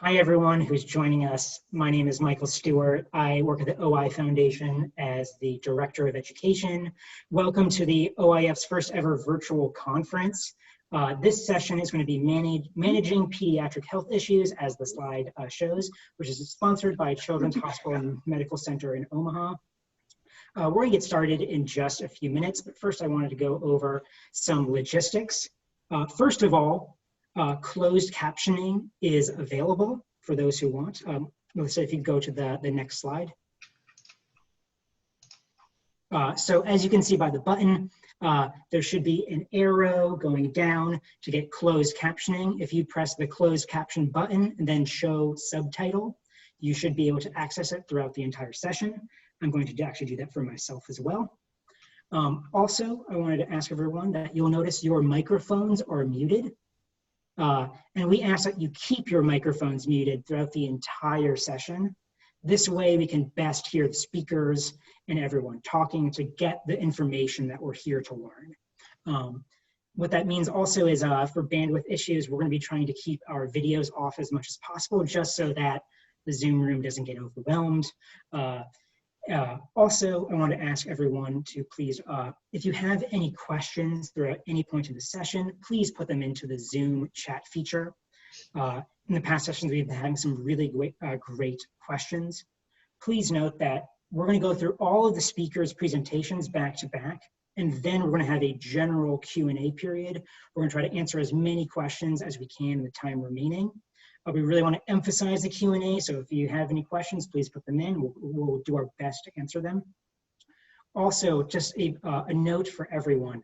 Hi, everyone who's joining us. My name is Michael Stewart. I work at the OI Foundation as the Director of Education. Welcome to the OIF's first ever virtual conference. This session is going to be managing pediatric health issues, as the slide shows, which is sponsored by Children's Hospital and Medical Center in Omaha. We're going to get started in just a few minutes, but first I wanted to go over some logistics. First of all, closed captioning is available for those who want. Let's say if you go to the next slide. So as you can see by the button, there should be an arrow going down to get closed captioning. If you press the closed caption button and then show subtitle, you should be able to access it throughout the entire session. I'm going to actually do that for myself as well. Also, I wanted to ask everyone that you'll notice your microphones are muted. And we ask that you keep your microphones muted throughout the entire session. This way we can best hear the speakers and everyone talking to get the information that we're here to learn. What that means also is for bandwidth issues, we're going to be trying to keep our videos off as much as possible just so that the Zoom room doesn't get overwhelmed. Also, I want to ask everyone to please, if you have any questions throughout any point in the session, please put them into the Zoom chat feature. In the past sessions, we've been having some really great questions. Please note that we're going to go through all of the speakers' presentations back to back, and then we're going to have a general Q&A period. We're going to try to answer as many questions as we can in the time remaining. We really want to emphasize the Q&A, so if you have any questions, please put them in. We'll do our best to answer them. Also, just a note for everyone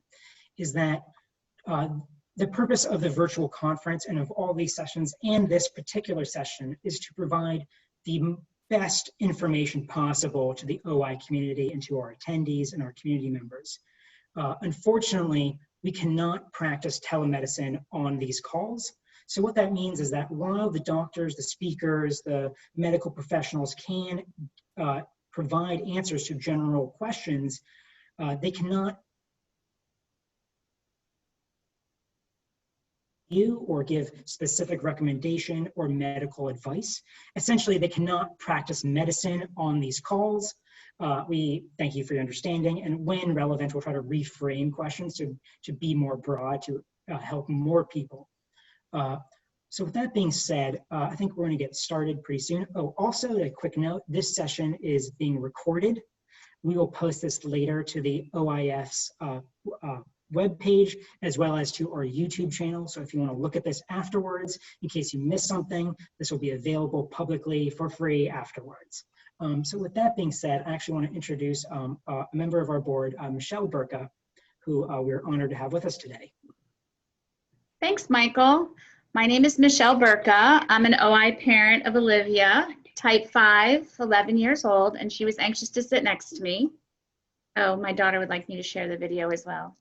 is that the purpose of the virtual conference and of all these sessions and this particular session is to provide the best information possible to the OI community and to our attendees and our community members. Unfortunately, we cannot practice telemedicine on these calls. So what that means is that while the doctors, the speakers, the medical professionals can provide answers to general questions, they cannot or give specific recommendation or medical advice. Essentially, they cannot practice medicine on these calls. We thank you for your understanding, and when relevant, we'll try to reframe questions to be more broad, to help more people. So with that being said, I think we're going to get started pretty soon. Oh, also a quick note, this session is being recorded. We will post this later to the OIF's webpage, as well as to our YouTube channel. So if you want to look at this afterwards, in case you missed something, this will be available publicly for free afterwards. So with that being said, I actually want to introduce a member of our board, Michelle Burka, who we're honored to have with us today. Thanks, Michael. My name is Michelle Burka. I'm an OI parent of Olivia, type 5, 11 years old, and she was anxious to sit next to me. Oh, my daughter would like me to share the video as well.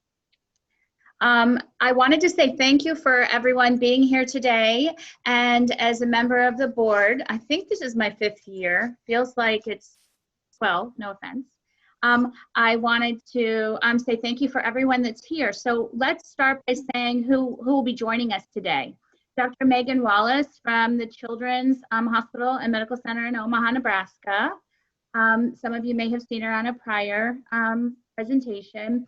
I wanted to say thank you for everyone being here today. And as a member of the board, I think this is my 5th year. Feels like it's 12, no offense. I wanted to say thank you for everyone that's here. So let's start by saying who will be joining us today. Dr. Maegen Wallace from the Children's Hospital and Medical Center in Omaha, Nebraska. Some of you may have seen her on a prior presentation.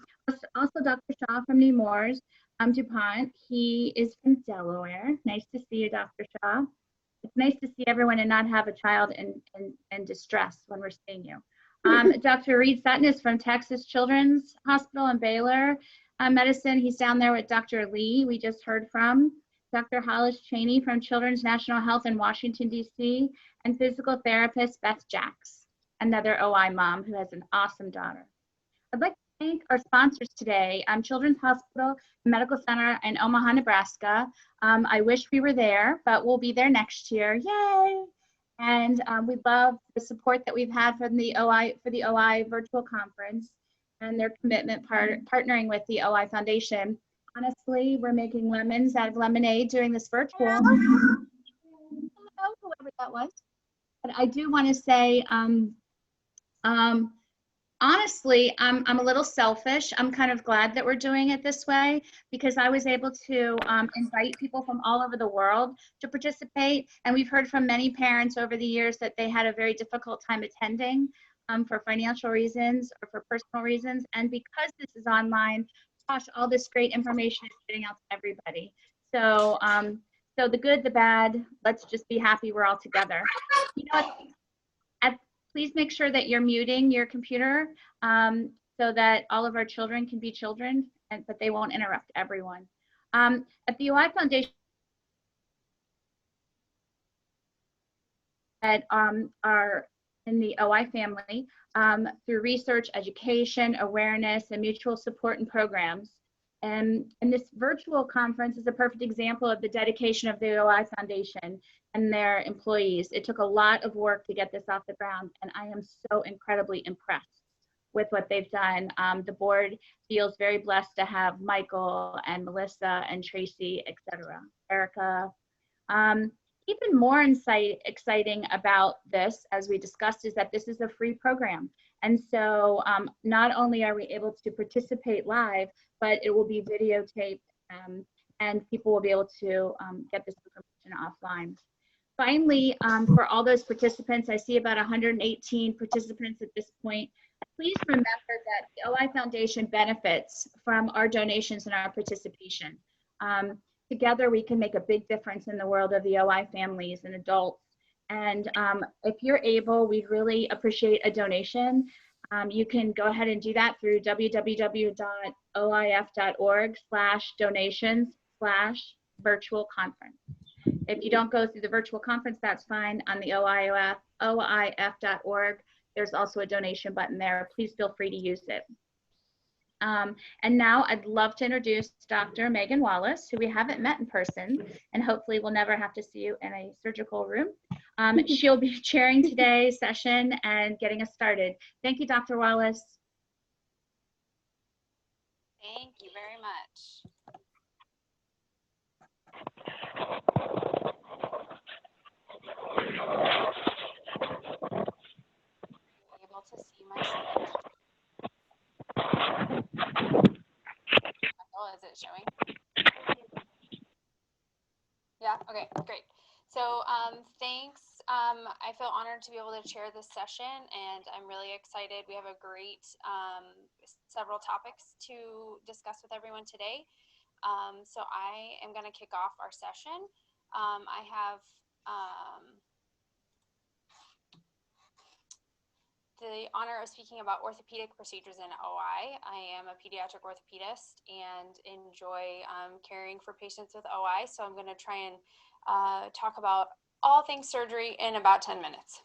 Also Dr. Shah from Nemours, duPont. He is from Delaware. Nice to see you, Dr. Shah. It's nice to see everyone and not have a child in distress when we're seeing you. Dr. Reed Sutton is from Texas Children's Hospital in Baylor Medicine. He's down there with Dr. Lee, we just heard from. Dr. Hollis Cheney from Children's National Health in Washington, D.C., and physical therapist Beth Jacks, another OI mom who has an awesome daughter. I'd like to thank our sponsors today, Children's Hospital and Medical Center in Omaha, Nebraska. I wish we were there, but we'll be there next year. Yay! And we love the support that we've had from the OI virtual conference and their commitment partnering with the OI Foundation. Honestly, we're making lemons out of lemonade during this virtual. Hello, whoever that was. But I do want to say Honestly, I'm a little selfish. I'm kind of glad that we're doing it this way because I was able to invite people from all over the world to participate. And we've heard from many parents over the years that they had a very difficult time attending for financial reasons or for personal reasons. And because this is online, gosh, all this great information is getting out to everybody. So, so the good, the bad, let's just be happy we're all together. You know what? Please make sure that you're muting your computer so that all of our children can be children, but they won't interrupt everyone. At the OI Foundation, that are in the OI family through research, education, awareness, and mutual support and programs. And this virtual conference is a perfect example of the dedication of the OI Foundation and their employees. It took a lot of work to get this off the ground, and I am so incredibly impressed with what they've done. The board feels very blessed to have Michael and Melissa and Tracy, etc., Erica. Even more exciting about this, as we discussed, is that this is a free program. And so not only are we able to participate live, but it will be videotaped and people will be able to get this information offline. Finally, for all those participants, I see about 118 participants at this point. Please remember that the OI Foundation benefits from our donations and our participation. Together, we can make a big difference in the world of the OI families and adults. And if you're able, we really appreciate a donation. You can go ahead and do that through www.oif.org/donations/virtual conference. If you don't go through the virtual conference, that's fine. On the OIF.org, there's also a donation button there. Please feel free to use it. And now I'd love to introduce Dr. Maegen Wallace, who we haven't met in person, and hopefully we'll never have to see you in a surgical room. She'll be chairing today's session and getting us started. Thank you, Dr. Wallace. Thank you very much. Are you able to see my slide? Oh, is it showing? Yeah, okay, great. So thanks. I feel honored to be able to chair this session, and I'm really excited. We have a great several topics to discuss with everyone today. So I am going to kick off our session. I have the honor of speaking about orthopedic procedures in OI. I am a pediatric orthopedist and enjoy caring for patients with OI. So I'm going to try and talk about all things surgery in about 10 minutes.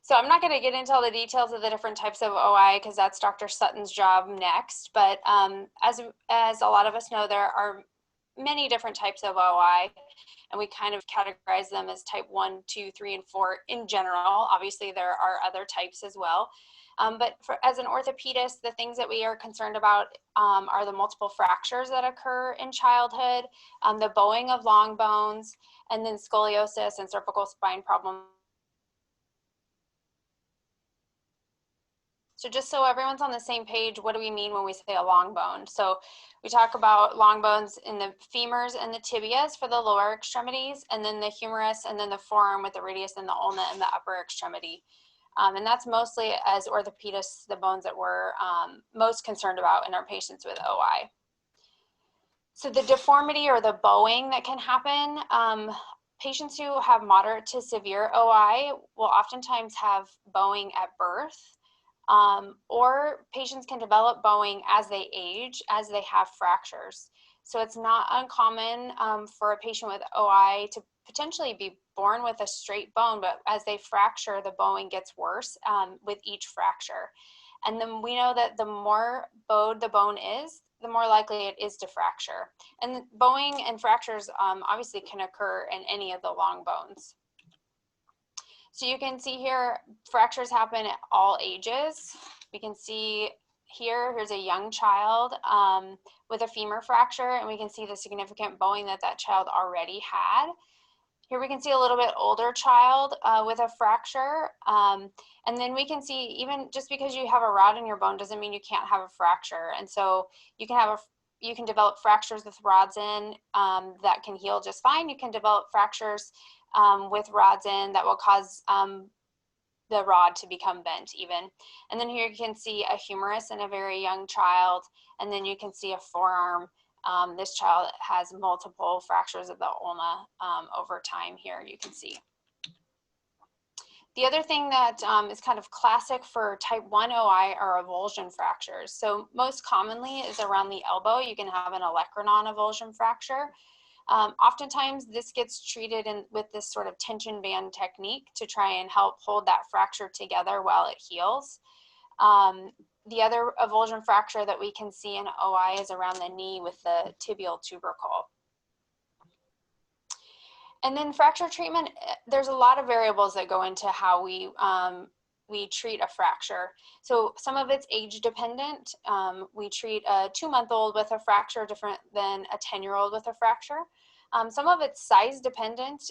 So I'm not going to get into all the details of the different types of OI because that's Dr. Sutton's job next. But as a lot of us know, there are many different types of OI, and we kind of categorize them as type 1, 2, 3, and 4 in general. Obviously, there are other types as well. But as an orthopedist, the things that we are concerned about are the multiple fractures that occur in childhood, the bowing of long bones, and then scoliosis and cervical spine problems. So just so everyone's on the same page, what do we mean when we say a long bone? So we talk about long bones in the femurs and the tibias for the lower extremities, and then the humerus, and then the forearm with the radius and the ulna in the upper extremity. And that's mostly, as orthopedists, the bones that we're most concerned about in our patients with OI. So the deformity or the bowing that can happen, patients who have moderate to severe OI will oftentimes have bowing at birth. Or patients can develop bowing as they age, as they have fractures. So it's not uncommon for a patient with OI to potentially be born with a straight bone, but as they fracture, the bowing gets worse with each fracture. And then we know that the more bowed the bone is, the more likely it is to fracture. And bowing and fractures obviously can occur in any of the long bones. So you can see here, fractures happen at all ages. We can see here's a young child with a femur fracture, and we can see the significant bowing that that child already had. Here we can see a little bit older child with a fracture. And then we can see, even just because you have a rod in your bone doesn't mean you can't have a fracture. And so you can develop fractures with rods in that can heal just fine. You can develop fractures with rods in that will cause the rod to become bent even. And then here you can see a humerus in a very young child, and then you can see a forearm. This child has multiple fractures of the ulna over time here, you can see. The other thing that is kind of classic for type 1 OI are avulsion fractures. So most commonly is around the elbow. You can have an olecranon avulsion fracture. Oftentimes this gets treated with this sort of tension band technique to try and help hold that fracture together while it heals. The other avulsion fracture that we can see in OI is around the knee with the tibial tubercle. And then fracture treatment, there's a lot of variables that go into how we treat a fracture. So some of it's age dependent. We treat a 2-month-old with a fracture different than a 10-year-old with a fracture. Some of it's size dependent.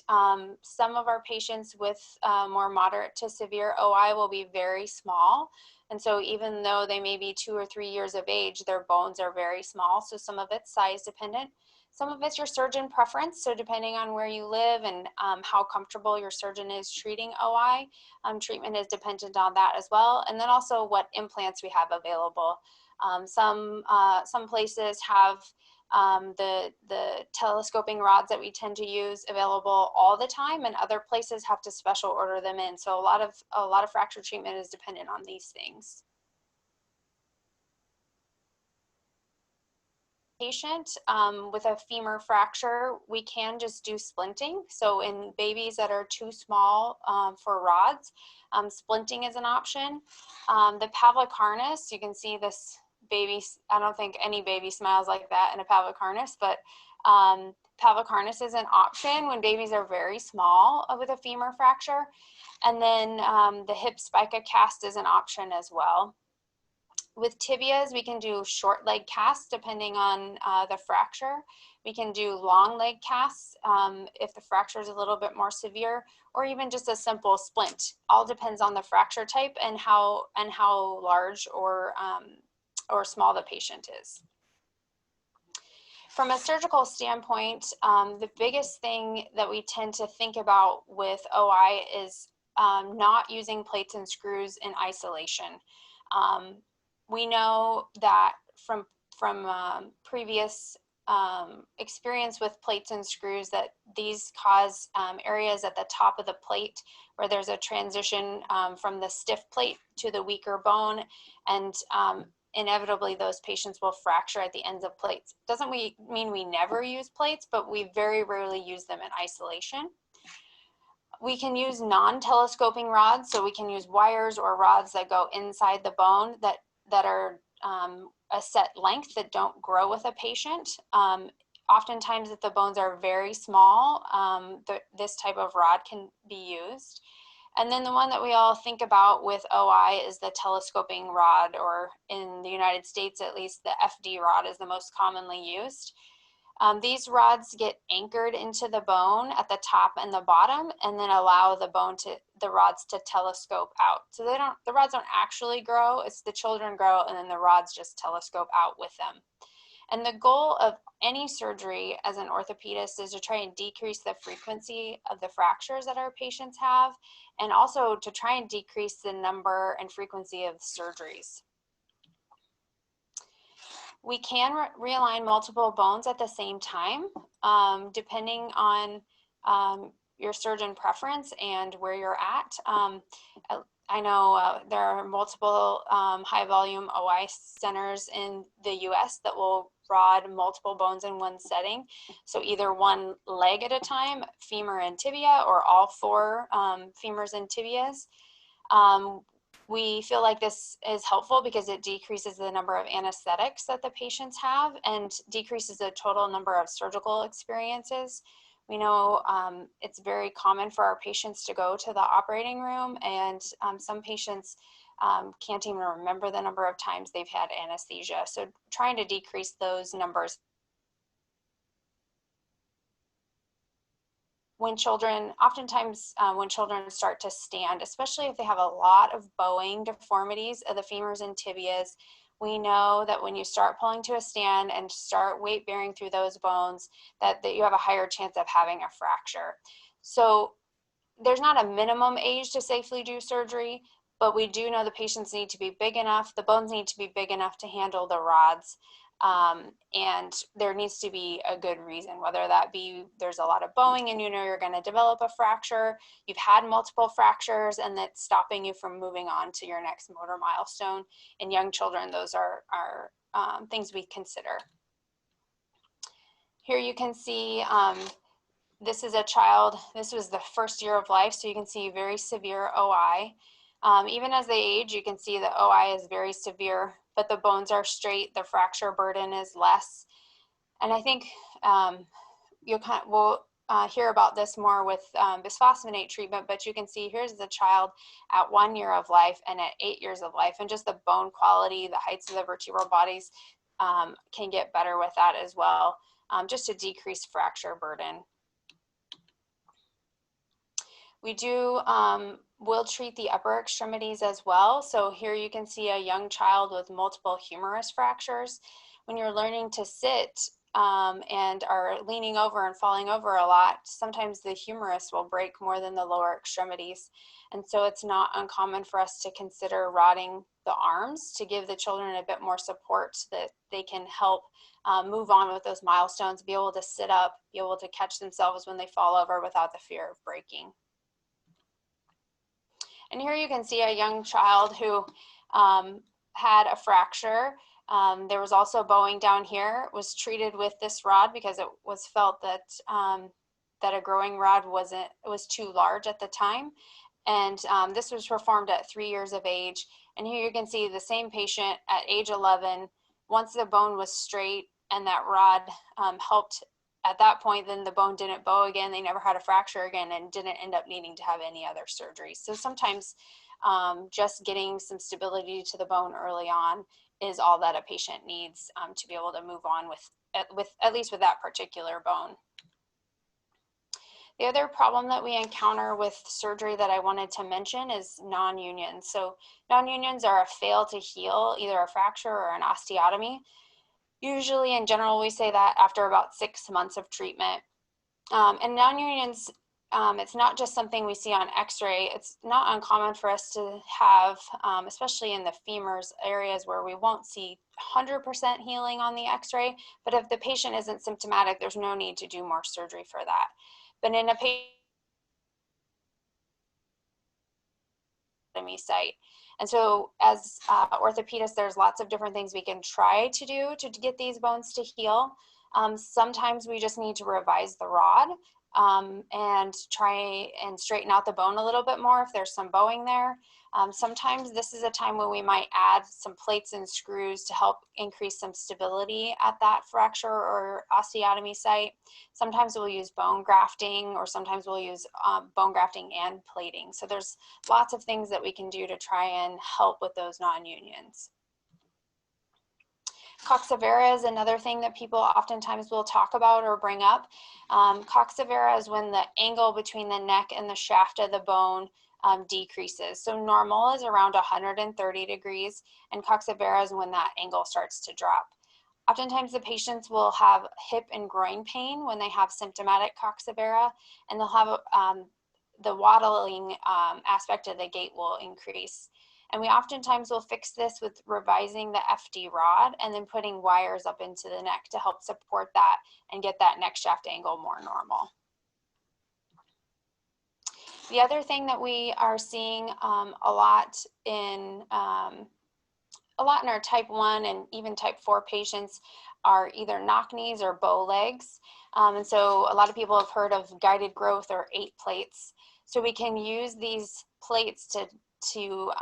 Some of our patients with more moderate to severe OI will be very small. And so even though they may be 2 or 3 years of age, their bones are very small. So some of it's size dependent. Some of it's your surgeon preference. So depending on where you live and how comfortable your surgeon is treating OI, treatment is dependent on that as well. And then also what implants we have available. Some places have the telescoping rods that we tend to use available all the time, and other places have to special order them in. So a lot of fracture treatment is dependent on these things. Patient with a femur fracture, we can just do splinting. So in babies that are too small for rods, splinting is an option. The Pavlik harness, you can see this baby, I don't think any baby smiles like that in a Pavlik harness, but Pavlik harness is an option when babies are very small with a femur fracture. And then the hip spica cast is an option as well. With tibias, we can do short leg casts depending on the fracture. We can do long leg casts if the fracture is a little bit more severe, or even just a simple splint. All depends on the fracture type and how large or small the patient is. From a surgical standpoint, the biggest thing that we tend to think about with OI is not using plates and screws in isolation. We know that from previous experience with plates and screws that these cause areas at the top of the plate where there's a transition from the stiff plate to the weaker bone, and inevitably those patients will fracture at the ends of plates. Doesn't mean we never use plates, but we very rarely use them in isolation. We can use non-telescoping rods, so we can use wires or rods that go inside the bone that are a set length that don't grow with a patient. Oftentimes if the bones are very small, this type of rod can be used. And then the one that we all think about with OI is the telescoping rod, or in the United States at least, the FD rod is the most commonly used. These rods get anchored into the bone at the top and the bottom, and then allow the rods to telescope out. So the rods don't actually grow, it's the children grow and then the rods just telescope out with them. And the goal of any surgery as an orthopedist is to try and decrease the frequency of the fractures that our patients have, and also to try and decrease the number and frequency of surgeries. We can realign multiple bones at the same time, depending on your surgeon preference and where you're at. I know there are multiple high volume OI centers in the US that will rod multiple bones in one setting. So either one leg at a time, femur and tibia, or all 4 femurs and tibias. We feel like this is helpful because it decreases the number of anesthetics that the patients have and decreases the total number of surgical experiences. We know it's very common for our patients to go to the operating room, and some patients can't even remember the number of times they've had anesthesia. So trying to decrease those numbers when children, oftentimes when children start to stand, especially if they have a lot of bowing deformities of the femurs and tibias, we know that when you start pulling to a stand and start weight bearing through those bones, that you have a higher chance of having a fracture. So there's not a minimum age to safely do surgery, but we do know the patients need to be big enough, the bones need to be big enough to handle the rods. And there needs to be a good reason, whether that be there's a lot of bowing and you know you're going to develop a fracture, you've had multiple fractures, and that's stopping you from moving on to your next motor milestone. In young children, those are things we consider. Here you can see this is a child, this was the first year of life, so you can see very severe OI. Even as they age, you can see the OI is very severe, but the bones are straight, the fracture burden is less. And I think we'll hear about this more with bisphosphonate treatment, but you can see here's the child at 1 year of life and at 8 years of life, and just the bone quality, the heights of the vertebral bodies can get better with that as well, just to decrease fracture burden. We do will treat the upper extremities as well. So here you can see a young child with multiple humerus fractures. When you're learning to sit and are leaning over and falling over a lot, sometimes the humerus will break more than the lower extremities. And so it's not uncommon for us to consider rodding the arms to give the children a bit more support so that they can help move on with those milestones, be able to sit up, be able to catch themselves when they fall over without the fear of breaking. And here you can see a young child who had a fracture. There was also bowing down here. It was treated with this rod because it was felt that that a growing rod was too large at the time. And this was performed at 3 years of age. And here you can see the same patient at age 11. Once the bone was straight and that rod helped at that point, then the bone didn't bow again, they never had a fracture again, and didn't end up needing to have any other surgery. So sometimes just getting some stability to the bone early on is all that a patient needs to be able to move on with at least with that particular bone. The other problem that we encounter with surgery that I wanted to mention is non-unions. So non-unions are a fail to heal, either a fracture or an osteotomy. Usually, in general, we say that after about 6 months of treatment. And non-unions, it's not just something we see on x-ray. It's not uncommon for us to have, especially in the femurs, areas where we won't see 100% healing on the x-ray. But if the patient isn't symptomatic, there's no need to do more surgery for that. But in a patient site. And so as orthopedists, there's lots of different things we can try to do to get these bones to heal. Sometimes we just need to revise the rod and try and straighten out the bone a little bit more if there's some bowing there. Sometimes this is a time when we might add some plates and screws to help increase some stability at that fracture or osteotomy site. Sometimes we'll use bone grafting, or sometimes we'll use bone grafting and plating. So there's lots of things that we can do to try and help with those non-unions. Coxa is another thing that people oftentimes will talk about or bring up. Coxa is when the angle between the neck and the shaft of the bone decreases. So normal is around 130 degrees, and coxa is when that angle starts to drop. Oftentimes the patients will have hip and groin pain when they have symptomatic coxa, and they'll have the waddling aspect of the gait will increase. And we oftentimes will fix this with revising the FD rod and then putting wires up into the neck to help support that and get that neck shaft angle more normal. The other thing that we are seeing a lot in our type 1 and even type 4 patients are either knock knees or bow legs. And so a lot of people have heard of guided growth or 8 plates. So we can use these plates to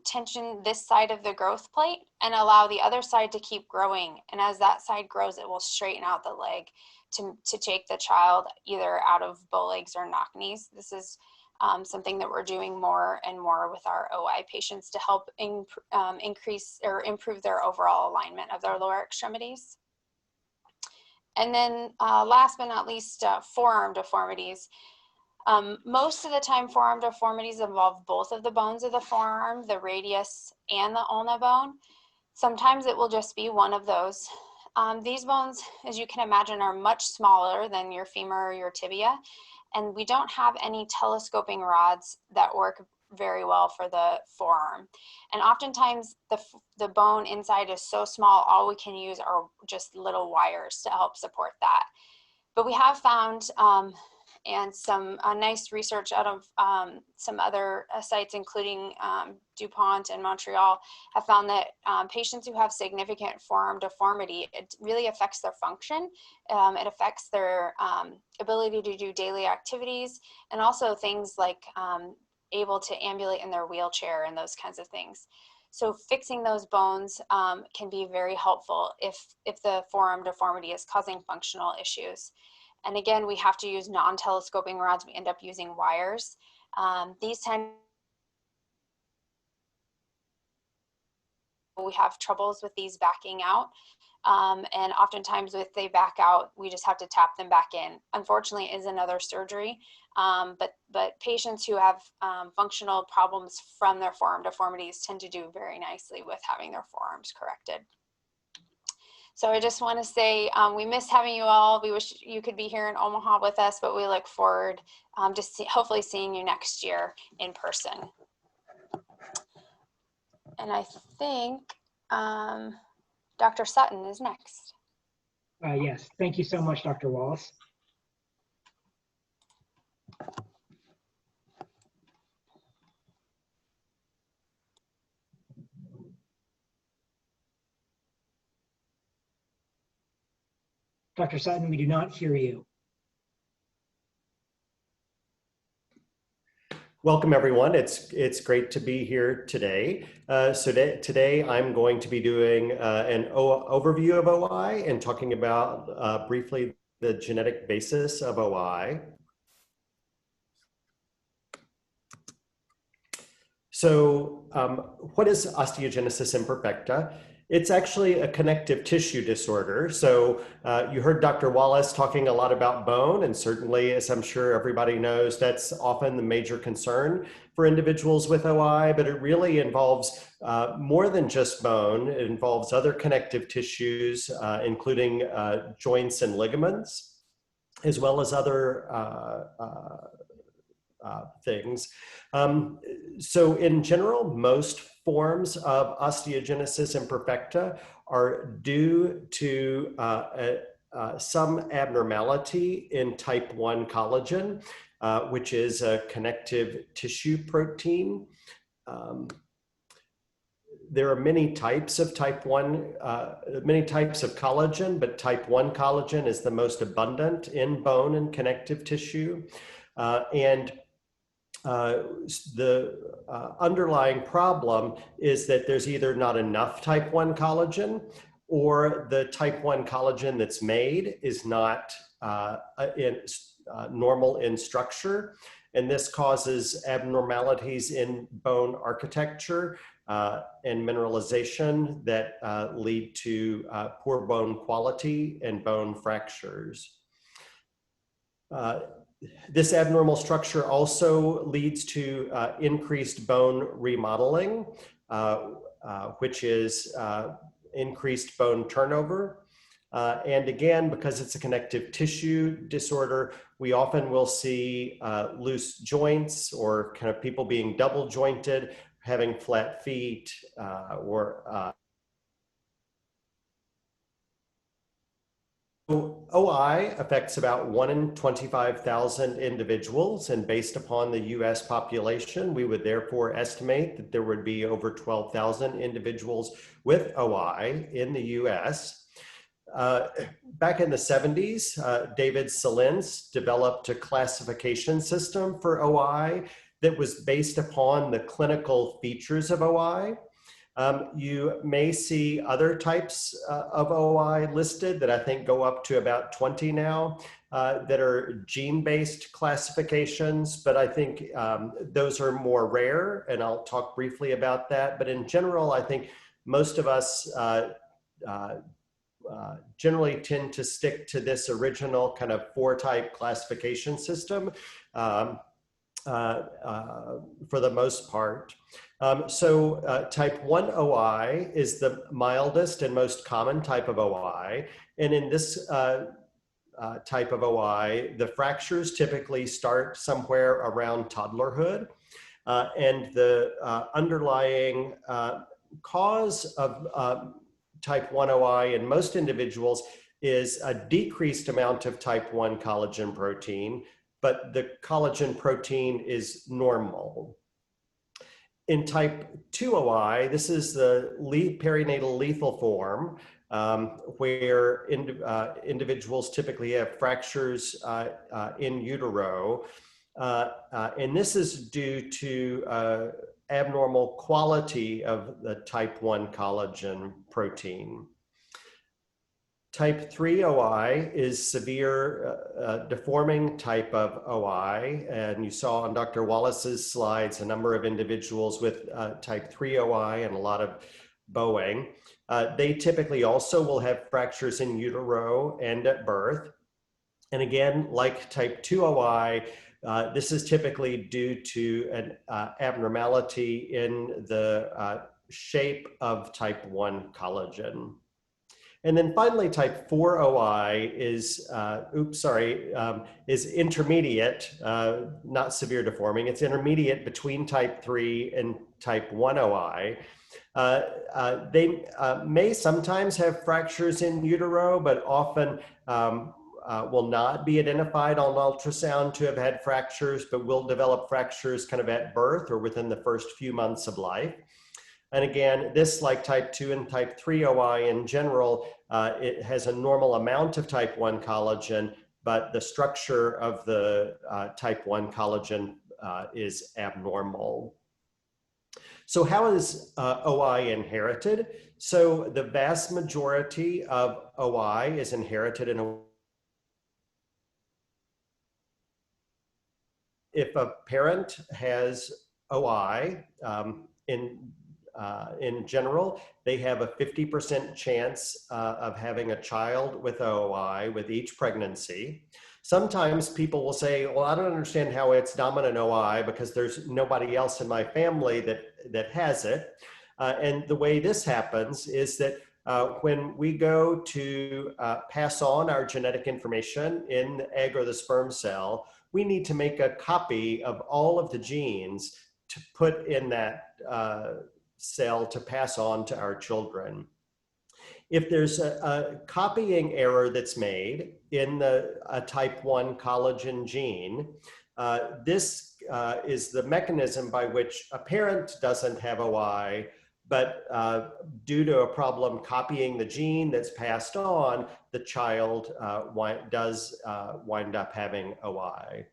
tension this side of the growth plate and allow the other side to keep growing. And as that side grows, it will straighten out the leg to take the child either out of bow legs or knock knees. This is something that we're doing more and more with our OI patients to help increase or improve their overall alignment of their lower extremities. And then last but not least, forearm deformities. Most of the time, forearm deformities involve both of the bones of the forearm, the radius and the ulna bone. Sometimes it will just be one of those. These bones, as you can imagine, are much smaller than your femur or your tibia, and we don't have any telescoping rods that work very well for the forearm. And oftentimes the bone inside is so small, all we can use are just little wires to help support that. But we have found, and some nice research out of some other sites, including DuPont and Montreal, have found that patients who have significant forearm deformity, it really affects their function. It affects their ability to do daily activities, and also things like able to ambulate in their wheelchair and those kinds of things. So fixing those bones can be very helpful if the forearm deformity is causing functional issues. And again, we have to use non-telescoping rods. We end up using wires. These tend, we have troubles with these backing out. And oftentimes if they back out, we just have to tap them back in. Unfortunately, it is another surgery. But patients who have functional problems from their forearm deformities tend to do very nicely with having their forearms corrected. So I just want to say we miss having you all. We wish you could be here in Omaha with us, but we look forward to hopefully seeing you next year in person. And I think Dr. Sutton is next. Yes, thank you so much, Dr. Wallace. Dr. Sutton, we do not hear you. Welcome, everyone. It's great to be here today. Today I'm going to be doing an overview of OI and talking about briefly the genetic basis of OI. So what is osteogenesis imperfecta? It's actually a connective tissue disorder. So you heard Dr. Wallace talking a lot about bone, and certainly, as I'm sure everybody knows, that's often the major concern for individuals with OI, but it really involves more than just bone. It involves other connective tissues, including joints and ligaments, as well as other things. So in general, most forms of osteogenesis imperfecta are due to some abnormality in type 1 collagen, which is a connective tissue protein. There are many types of type 1, many types of collagen, but type 1 collagen is the most abundant in bone and connective tissue. The underlying problem is that there's either not enough type 1 collagen, or the type 1 collagen that's made is not normal in structure. And this causes abnormalities in bone architecture and mineralization that lead to poor bone quality and bone fractures. This abnormal structure also leads to increased bone remodeling, which is increased bone turnover. And again, because it's a connective tissue disorder, we often will see loose joints, or kind of people being double jointed, having flat feet, OI affects about 1 in 25,000 individuals, and based upon the US population, we would therefore estimate that there would be over 12,000 individuals with OI in the US. Back in the 70s, David Salins developed a classification system for OI that was based upon the clinical features of OI. You may see other types of OI listed that I think go up to about 20 now that are gene-based classifications, but I think those are more rare, and I'll talk briefly about that. But in general, I think most of us generally tend to stick to this original kind of 4-type classification system for the most part. Type 1 OI is the mildest and most common type of OI. And in this type of OI, the fractures typically start somewhere around toddlerhood. And the underlying cause of type 1 OI in most individuals is a decreased amount of type 1 collagen protein, but the collagen protein is normal. In type 2 OI, this is the perinatal lethal form, where individuals typically have fractures in utero. And this is due to abnormal quality of the type 1 collagen protein. Type 3 OI is severe deforming type of OI, and you saw on Dr. Wallace's slides a number of individuals with type 3 OI and a lot of bowing. They typically also will have fractures in utero and at birth. And again, like type 2 OI, this is typically due to an abnormality in the shape of type 1 collagen. And then finally, type 4 OI is, is intermediate, not severe deforming. It's intermediate between type 3 and type 1 OI. They may sometimes have fractures in utero, but often will not be identified on ultrasound to have had fractures, but will develop fractures kind of at birth or within the first few months of life. And again, this, like type 2 and type 3 OI in general, it has a normal amount of type 1 collagen, but the structure of the type 1 collagen is abnormal. So how is OI inherited? So the vast majority of OI is inherited in a if a parent has OI, in general, they have a 50% chance of having a child with OI with each pregnancy. Sometimes people will say, well, I don't understand how it's dominant OI because there's nobody else in my family that has it. And the way this happens is that when we go to pass on our genetic information in the egg or the sperm cell, we need to make a copy of all of the genes to put in that cell to pass on to our children. If there's a copying error that's made in the type 1 collagen gene, this is the mechanism by which a parent doesn't have OI, but due to a problem copying the gene that's passed on, the child does wind up having OI.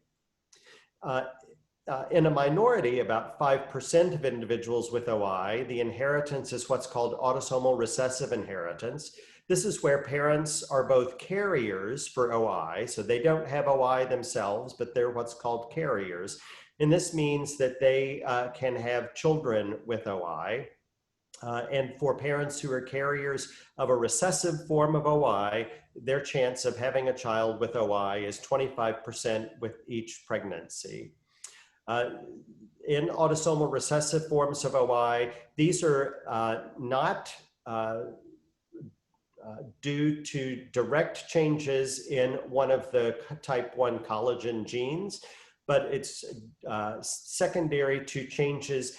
In a minority, about 5% of individuals with OI, the inheritance is what's called autosomal recessive inheritance. This is where parents are both carriers for OI, so they don't have OI themselves, but they're what's called carriers. And this means that they can have children with OI. And for parents who are carriers of a recessive form of OI, their chance of having a child with OI is 25% with each pregnancy. In autosomal recessive forms of OI, these are not due to direct changes in one of the type 1 collagen genes, but it's secondary to changes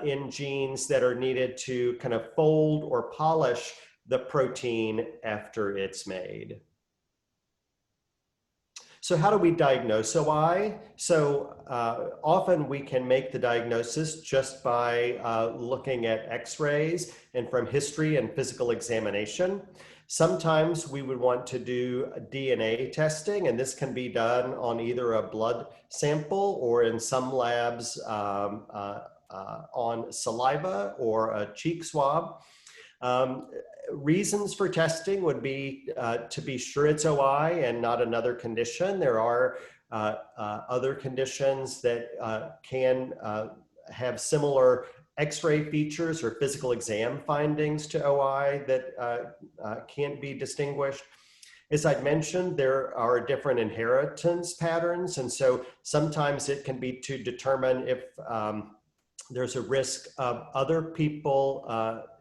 in genes that are needed to kind of fold or polish the protein after it's made. So how do we diagnose OI? So often we can make the diagnosis just by looking at x-rays and from history and physical examination. Sometimes we would want to do DNA testing, and this can be done on either a blood sample or in some labs on saliva or a cheek swab. Reasons for testing would be to be sure it's OI and not another condition. There are other conditions that can have similar X-ray features or physical exam findings to OI that can't be distinguished. As I mentioned, there are different inheritance patterns, and so sometimes it can be to determine if there's a risk of other people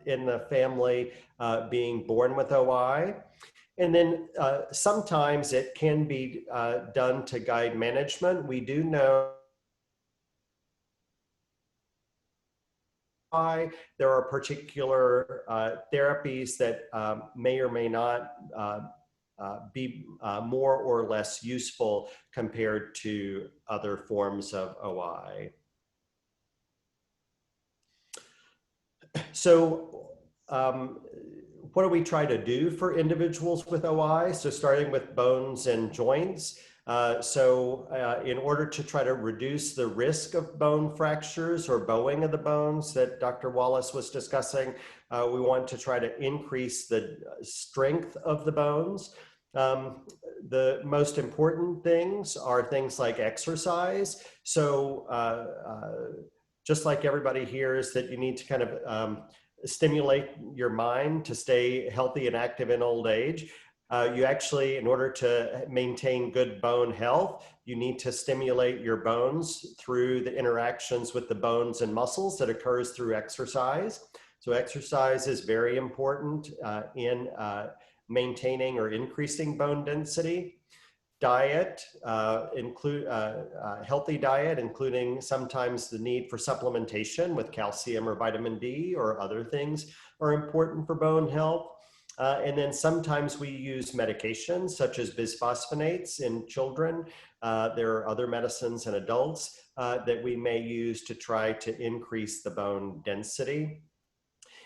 in the family being born with OI. And then sometimes it can be done to guide management. We do know there are particular therapies that may or may not be more or less useful compared to other forms of OI. So what do we try to do for individuals with OI? So starting with bones and joints. In order to try to reduce the risk of bone fractures or bowing of the bones that Dr. Wallace was discussing, we want to try to increase the strength of the bones. The most important things are things like exercise. So just like everybody hears that you need to kind of stimulate your mind to stay healthy and active in old age, you actually, in order to maintain good bone health, you need to stimulate your bones through the interactions with the bones and muscles that occurs through exercise. So exercise is very important in maintaining or increasing bone density. Diet, healthy diet, including sometimes the need for supplementation with calcium or vitamin D or other things are important for bone health. And then sometimes we use medications such as bisphosphonates in children. There are other medicines in adults that we may use to try to increase the bone density.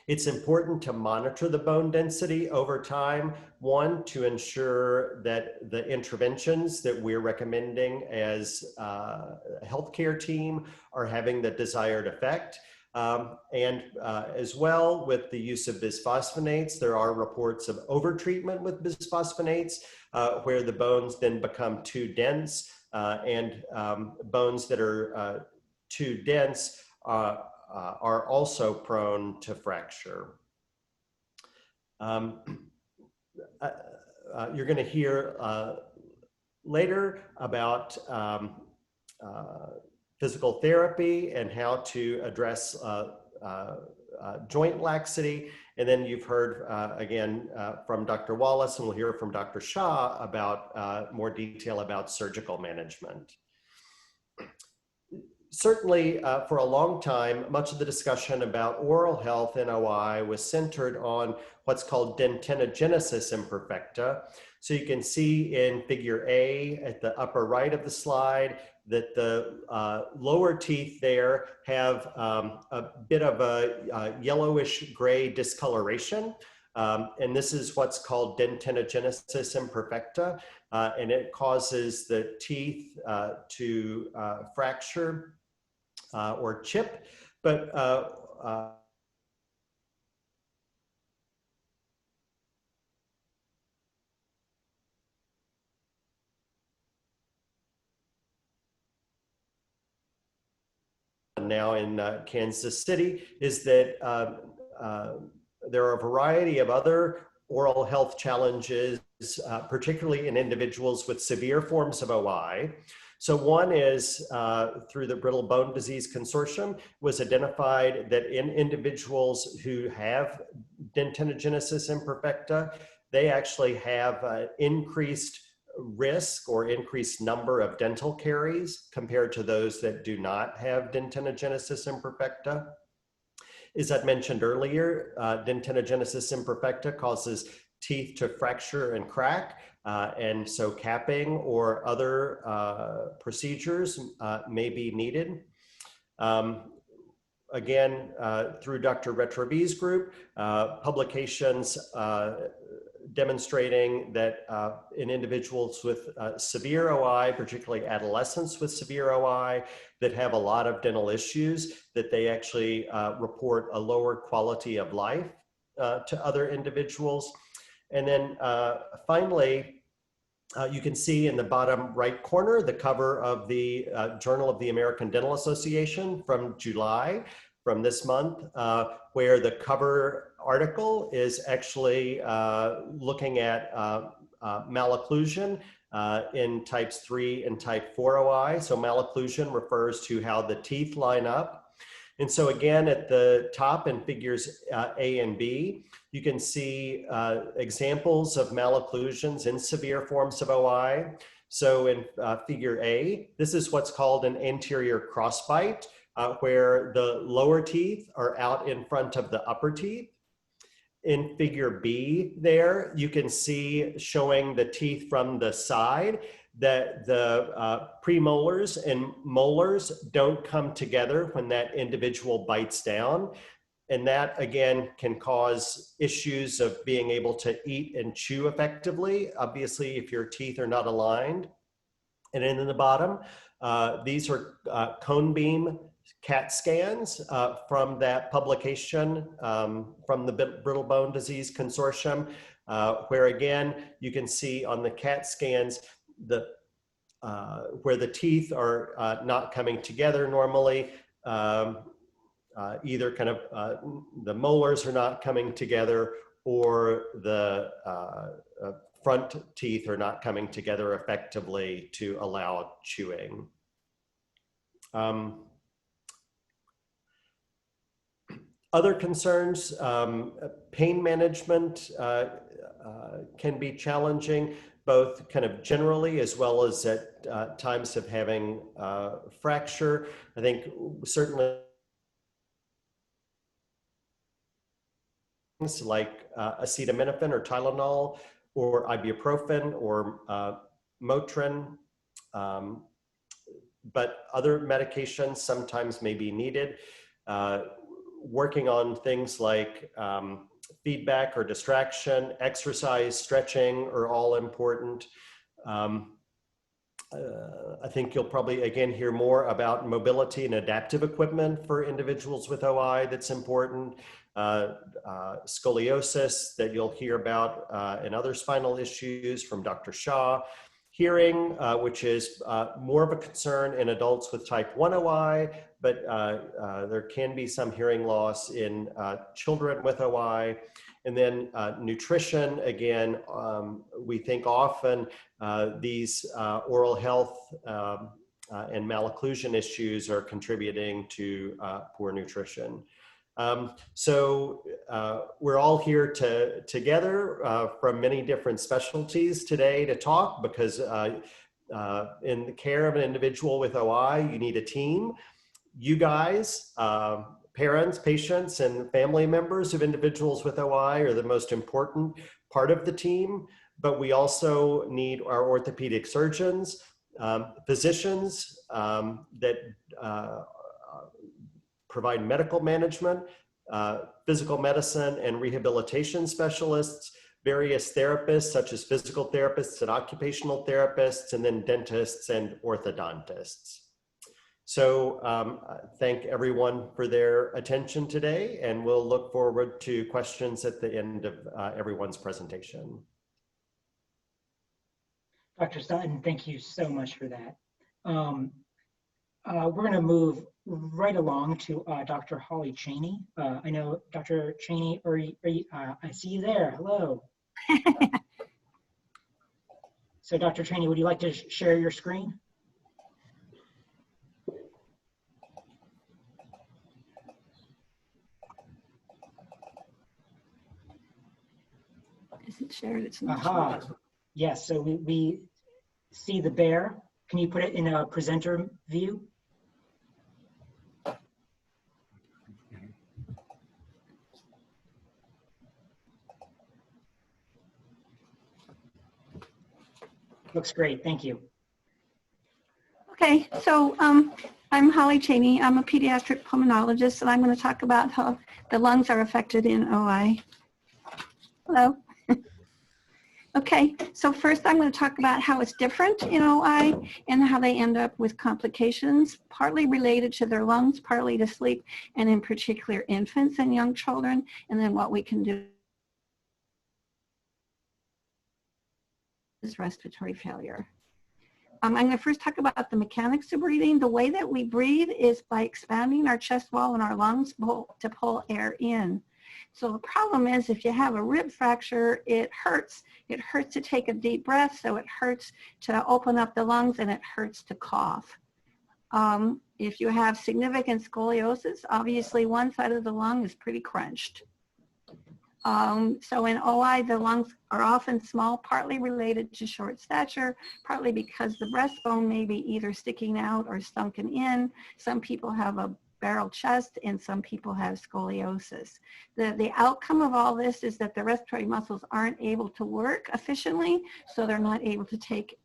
It's important to monitor the bone density over time. One, to ensure that the interventions that we're recommending as a healthcare team are having the desired effect. As well, with the use of bisphosphonates, there are reports of overtreatment with bisphosphonates where the bones then become too dense, and bones that are too dense are also prone to fracture. You're going to hear later about physical therapy and how to address joint laxity. And then you've heard again from Dr. Wallace, and we'll hear from Dr. Shah about more detail about surgical management. Certainly, for a long time, much of the discussion about oral health in OI was centered on what's called dentinogenesis imperfecta. So you can see in figure A at the upper right of the slide that the lower teeth there have a bit of a yellowish gray discoloration. And this is what's called dentinogenesis imperfecta, and it causes the teeth to fracture or chip, but now in Kansas City is that there are a variety of other oral health challenges, particularly in individuals with severe forms of OI. So one is through the Brittle Bone Disease Consortium was identified that in individuals who have dentinogenesis imperfecta, they actually have increased risk or increased number of dental caries compared to those that do not have dentinogenesis imperfecta. As I mentioned earlier, dentinogenesis imperfecta causes teeth to fracture and crack, and so capping or other procedures may be needed. Again, through Dr. Retrovi's group, publications demonstrating that in individuals with severe OI, particularly adolescents with severe OI that have a lot of dental issues, that they actually report a lower quality of life to other individuals. And then finally, you can see in the bottom right corner the cover of the Journal of the American Dental Association from July. from this month, where the cover article is actually looking at malocclusion in types 3 and type 4 OI. So malocclusion refers to how the teeth line up. And so again, at the top in figures A and B, you can see examples of malocclusions in severe forms of OI. So in figure A, this is what's called an anterior crossbite, where the lower teeth are out in front of the upper teeth. In figure B there, you can see showing the teeth from the side that the premolars and molars don't come together when that individual bites down. And that, again, can cause issues of being able to eat and chew effectively, obviously, if your teeth are not aligned. And then in the bottom, these are cone beam CAT scans from that publication from the Brittle Bone Disease Consortium, where again, you can see on the CAT scans where the teeth are not coming together normally, either kind of the molars are not coming together or the front teeth are not coming together effectively to allow chewing. Other concerns, pain management can be challenging, both kind of generally as well as at times of having fracture. I think certainly things like acetaminophen or Tylenol or ibuprofen or Motrin, but other medications sometimes may be needed. Working on things like feedback or distraction, exercise, stretching are all important. I think you'll probably, again, hear more about mobility and adaptive equipment for individuals with OI that's important. Scoliosis that you'll hear about and other spinal issues from Dr. Shah. Hearing, which is more of a concern in adults with type 1 OI, but there can be some hearing loss in children with OI. And then nutrition, again, we think often these oral health and malocclusion issues are contributing to poor nutrition. So we're all here together from many different specialties today to talk, because in the care of an individual with OI, you need a team. You guys, parents, patients, and family members of individuals with OI are the most important part of the team, but we also need our orthopedic surgeons, physicians that provide medical management, physical medicine and rehabilitation specialists, various therapists such as physical therapists and occupational therapists, and then dentists and orthodontists. So thank everyone for their attention today, and we'll look forward to questions at the end of everyone's presentation. Dr. Sutton, thank you so much for that. We're going to move right along to Dr. Holly Cheney. I know Dr. Cheney, I see you there. Hello. So Dr. Cheney, would you like to share your screen? Isn't shared, it's not shared. Yes, so we see the bear. Can you put it in a presenter view? Looks great, thank you. Okay, so I'm Holly Cheney. I'm a pediatric pulmonologist, and I'm going to talk about how the lungs are affected in OI. Hello. Okay, so first I'm going to talk about how it's different in OI and how they end up with complications, partly related to their lungs, partly to sleep, and in particular infants and young children, and then what we can do is respiratory failure. I'm going to first talk about the mechanics of breathing. The way that we breathe is by expanding our chest wall and our lungs to pull air in. So the problem is if you have a rib fracture, it hurts. It hurts to take a deep breath, so it hurts to open up the lungs, and it hurts to cough. If you have significant scoliosis, obviously one side of the lung is pretty crunched. So in OI, the lungs are often small, partly related to short stature, partly because the breastbone may be either sticking out or sunken in. Some people have a barrel chest, and some people have scoliosis. The outcome of all this is that the respiratory muscles aren't able to work efficiently, so they're not able to take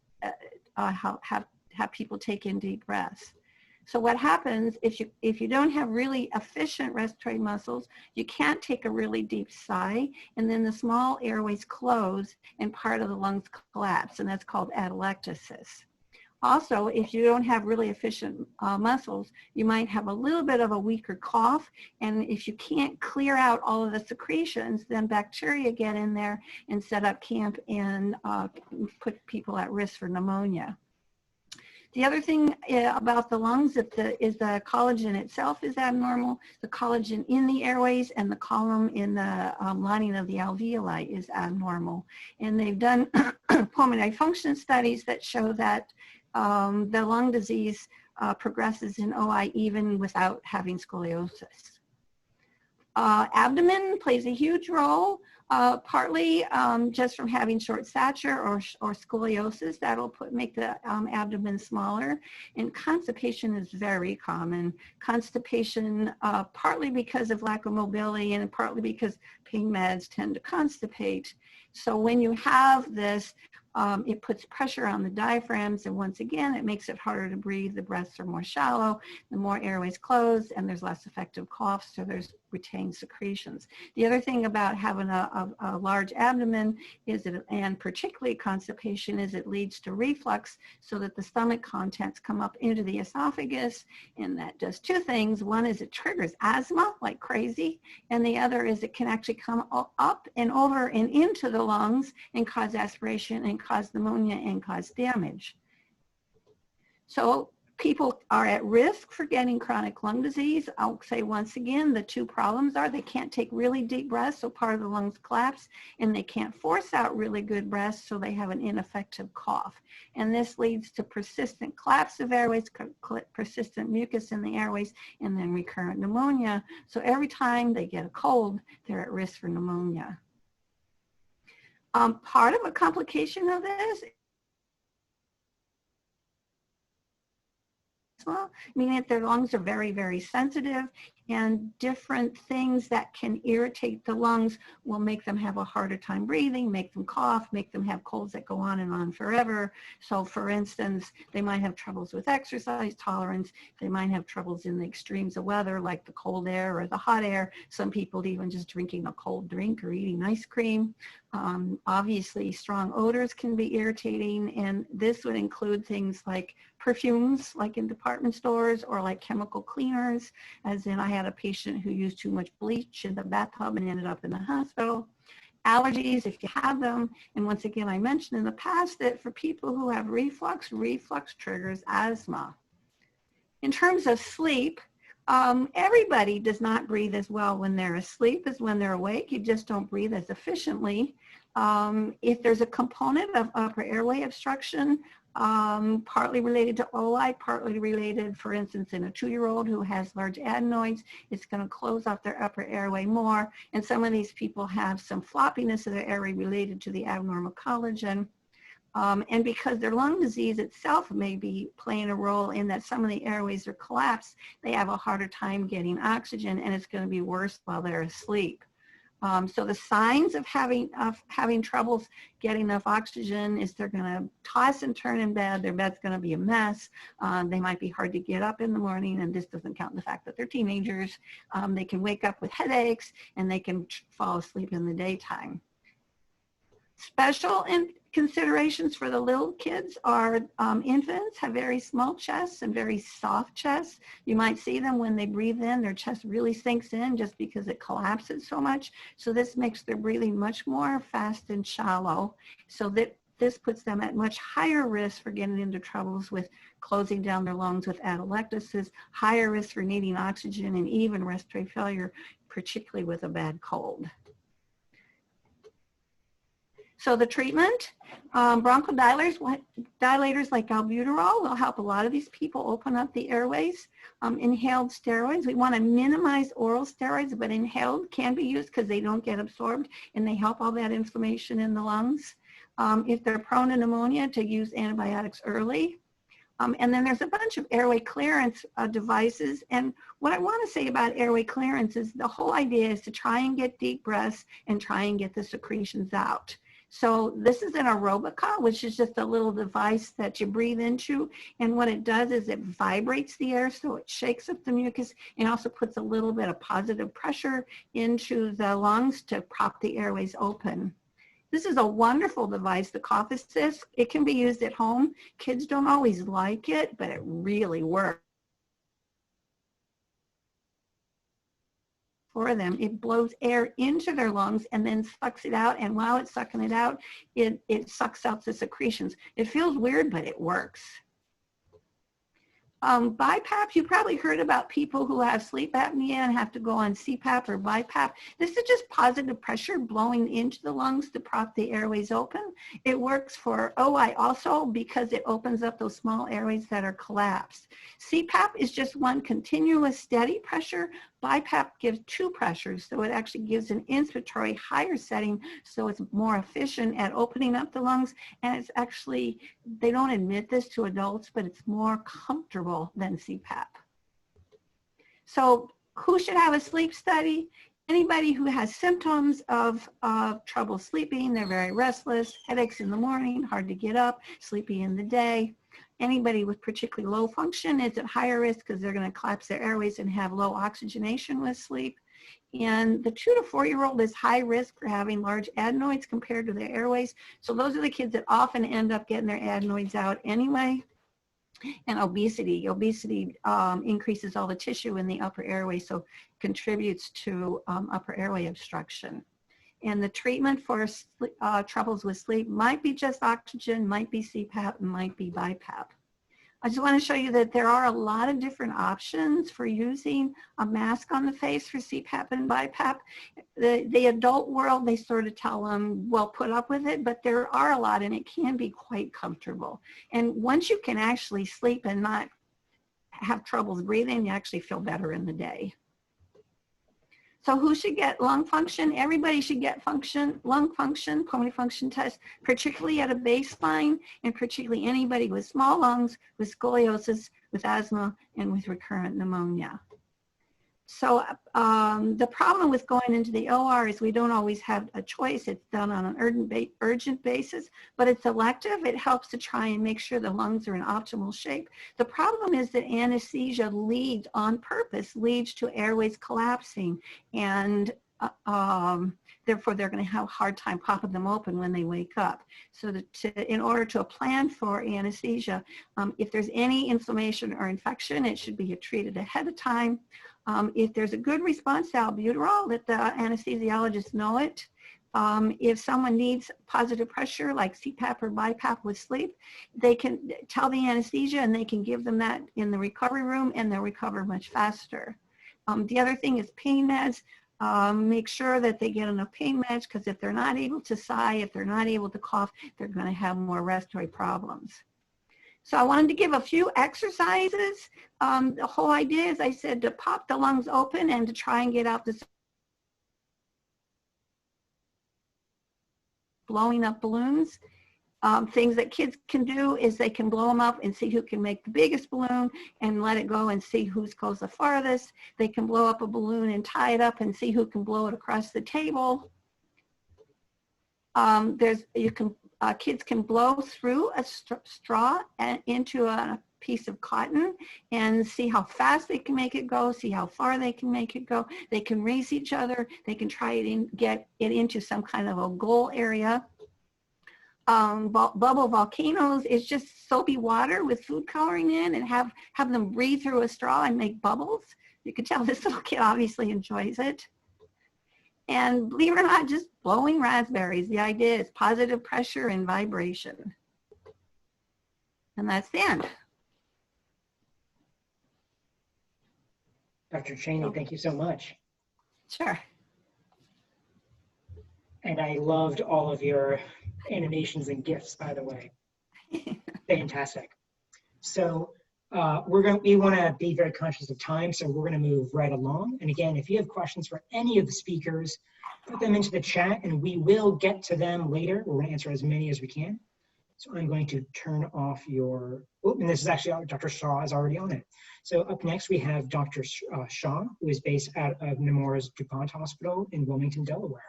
have people take in deep breaths. So what happens if you don't have really efficient respiratory muscles, you can't take a really deep sigh, and then the small airways close and part of the lungs collapse, and that's called atelectasis. Also, if you don't have really efficient muscles, you might have a little bit of a weaker cough, and if you can't clear out all of the secretions, then bacteria get in there and set up camp and put people at risk for pneumonia. The other thing about the lungs is the collagen itself is abnormal. The collagen in the airways and the column in the lining of the alveoli is abnormal. And they've done pulmonary function studies that show that the lung disease progresses in OI even without having scoliosis. Abdomen plays a huge role, partly just from having short stature or scoliosis. That'll make the abdomen smaller. And constipation is very common. Constipation, partly because of lack of mobility and partly because pain meds tend to constipate. So when you have this, it puts pressure on the diaphragms, and once again, it makes it harder to breathe. The breaths are more shallow, the more airways close, and there's less effective cough, so there's retained secretions. The other thing about having a large abdomen is that, and particularly constipation, is it leads to reflux, so that the stomach contents come up into the esophagus, and that does two things. One is it triggers asthma like crazy, and the other is it can actually come up and over and into the lungs and cause aspiration and cause pneumonia and cause damage. So people are at risk for getting chronic lung disease. I'll say once again, the two problems are they can't take really deep breaths, so part of the lungs collapse, and they can't force out really good breaths, so they have an ineffective cough. And this leads to persistent collapse of airways, persistent mucus in the airways, and then recurrent pneumonia. So every time they get a cold, they're at risk for pneumonia. Part of a complication of this, meaning that their lungs are very, very sensitive, and different things that can irritate the lungs will make them have a harder time breathing, make them cough, make them have colds that go on and on forever. So for instance, they might have troubles with exercise tolerance. They might have troubles in the extremes of weather, like the cold air or the hot air. Some people even just drinking a cold drink or eating ice cream. Obviously, strong odors can be irritating, and this would include things like perfumes, like in department stores, or like chemical cleaners, as in I had a patient who used too much bleach in the bathtub and ended up in the hospital. Allergies, if you have them, and once again, I mentioned in the past that for people who have reflux, reflux triggers asthma. In terms of sleep, everybody does not breathe as well when they're asleep as when they're awake. You just don't breathe as efficiently. If there's a component of upper airway obstruction, partly related to OI, partly related, for instance, in a 2-year-old who has large adenoids, it's going to close off their upper airway more. And some of these people have some floppiness of their airway related to the abnormal collagen. And because their lung disease itself may be playing a role in that some of the airways are collapsed, they have a harder time getting oxygen, and it's going to be worse while they're asleep. So the signs of having troubles getting enough oxygen is they're going to toss and turn in bed. Their bed's going to be a mess. They might be hard to get up in the morning, and this doesn't count the fact that they're teenagers. They can wake up with headaches, and they can fall asleep in the daytime. Special considerations for the little kids are infants have very small chests and very soft chests. You might see them when they breathe in, their chest really sinks in just because it collapses so much. So this makes their breathing much more fast and shallow. So that this puts them at much higher risk for getting into troubles with closing down their lungs with atelectasis, higher risk for needing oxygen, and even respiratory failure, particularly with a bad cold. So the treatment, bronchodilators like albuterol will help a lot of these people open up the airways. Inhaled steroids, we want to minimize oral steroids, but inhaled can be used because they don't get absorbed and they help all that inflammation in the lungs. If they're prone to pneumonia, to use antibiotics early. And then there's a bunch of airway clearance devices. And what I want to say about airway clearance is the whole idea is to try and get deep breaths and try and get the secretions out. So this is an aerobica, which is just a little device that you breathe into. And what it does is it vibrates the air, so it shakes up the mucus and also puts a little bit of positive pressure into the lungs to prop the airways open. This is a wonderful device, the cough assist. It can be used at home. Kids don't always like it, but it really works for them. It blows air into their lungs and then sucks it out. And while it's sucking it out, it sucks out the secretions. It feels weird, but it works. BiPAP, you probably heard about people who have sleep apnea and have to go on CPAP or BiPAP. This is just positive pressure blowing into the lungs to prop the airways open. It works for OI also because it opens up those small airways that are collapsed. CPAP is just one continuous steady pressure. BiPAP gives two pressures, so it actually gives an inspiratory higher setting, so it's more efficient at opening up the lungs, and it's actually, they don't admit this to adults, but it's more comfortable than CPAP. So who should have a sleep study? Anybody who has symptoms of trouble sleeping, they're very restless, headaches in the morning, hard to get up, sleepy in the day. Anybody with particularly low function is at higher risk because they're going to collapse their airways and have low oxygenation with sleep. And the 2- to 4-year-old is high risk for having large adenoids compared to their airways. So those are the kids that often end up getting their adenoids out anyway. And obesity increases all the tissue in the upper airway, so contributes to upper airway obstruction. And the treatment for troubles with sleep might be just oxygen, might be CPAP, might be BiPAP. I just want to show you that there are a lot of different options for using a mask on the face for CPAP and BiPAP. The adult world, they sort of tell them, well, put up with it, but there are a lot and it can be quite comfortable. And once you can actually sleep and not have troubles breathing, you actually feel better in the day. So who should get lung function? Everybody should get lung function, pulmonary function test, particularly at a baseline, and particularly anybody with small lungs, with scoliosis, with asthma, and with recurrent pneumonia. So the problem with going into the OR is we don't always have a choice. It's done on an urgent basis, but it's elective. It helps to try and make sure the lungs are in optimal shape. The problem is that anesthesia leads on purpose, leads to airways collapsing, and therefore they're going to have a hard time popping them open when they wake up. So in order to plan for anesthesia, if there's any inflammation or infection, it should be treated ahead of time. If there's a good response to albuterol, let the anesthesiologist know it. If someone needs positive pressure like CPAP or BiPAP with sleep, they can tell the anesthesia and they can give them that in the recovery room and they'll recover much faster. The other thing is pain meds. Make sure that they get enough pain meds because if they're not able to sigh, if they're not able to cough, they're going to have more respiratory problems. So I wanted to give a few exercises. The whole idea is, I said, to pop the lungs open and to try and get out the blowing up balloons. Things that kids can do is they can blow them up and see who can make the biggest balloon and let it go and see who goes the farthest. They can blow up a balloon and tie it up and see who can blow it across the table. Kids can blow through a straw and into a piece of cotton and see how fast they can make it go, see how far they can make it go. They can race each other. They can try it get it into some kind of a goal area. Bubble volcanoes is just soapy water with food coloring in and have them breathe through a straw and make bubbles. You can tell this little kid obviously enjoys it. And believe it or not, just blowing raspberries. The idea is positive pressure and vibration. And that's the end. Dr. Cheney, thank you so much. Sure. And I loved all of your animations and GIFs, by the way. Fantastic. So we want to be very conscious of time, so we're going to move right along. And again, if you have questions for any of the speakers, put them into the chat and we will get to them later. We're going to answer as many as we can. So I'm going to turn off your, and this is actually, Dr. Shah is already on it. So up next we have Dr. Shah, who is based out of Nemours DuPont Hospital in Wilmington, Delaware.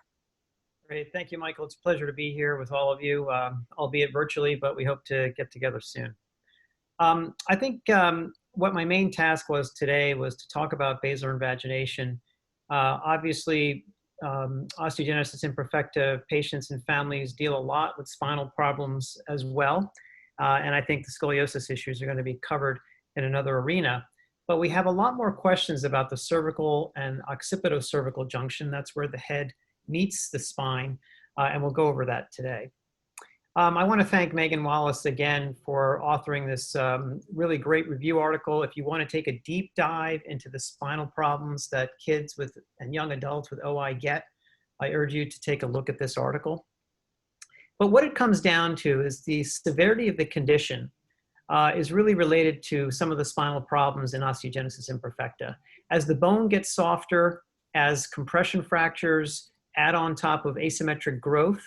Great, thank you, Michael. It's a pleasure to be here with all of you, albeit virtually, but we hope to get together soon. I think what my main task was today was to talk about basilar invagination. Obviously, osteogenesis imperfecta patients and families deal a lot with spinal problems as well. And I think the scoliosis issues are going to be covered in another arena. But we have a lot more questions about the cervical and occipitocervical junction. That's where the head meets the spine, and we'll go over that today. I want to thank Maegen Wallace again for authoring this really great review article. If you want to take a deep dive into the spinal problems that kids and young adults with OI get, I urge you to take a look at this article. But what it comes down to is the severity of the condition is really related to some of the spinal problems in osteogenesis imperfecta. As the bone gets softer, as compression fractures add on top of asymmetric growth,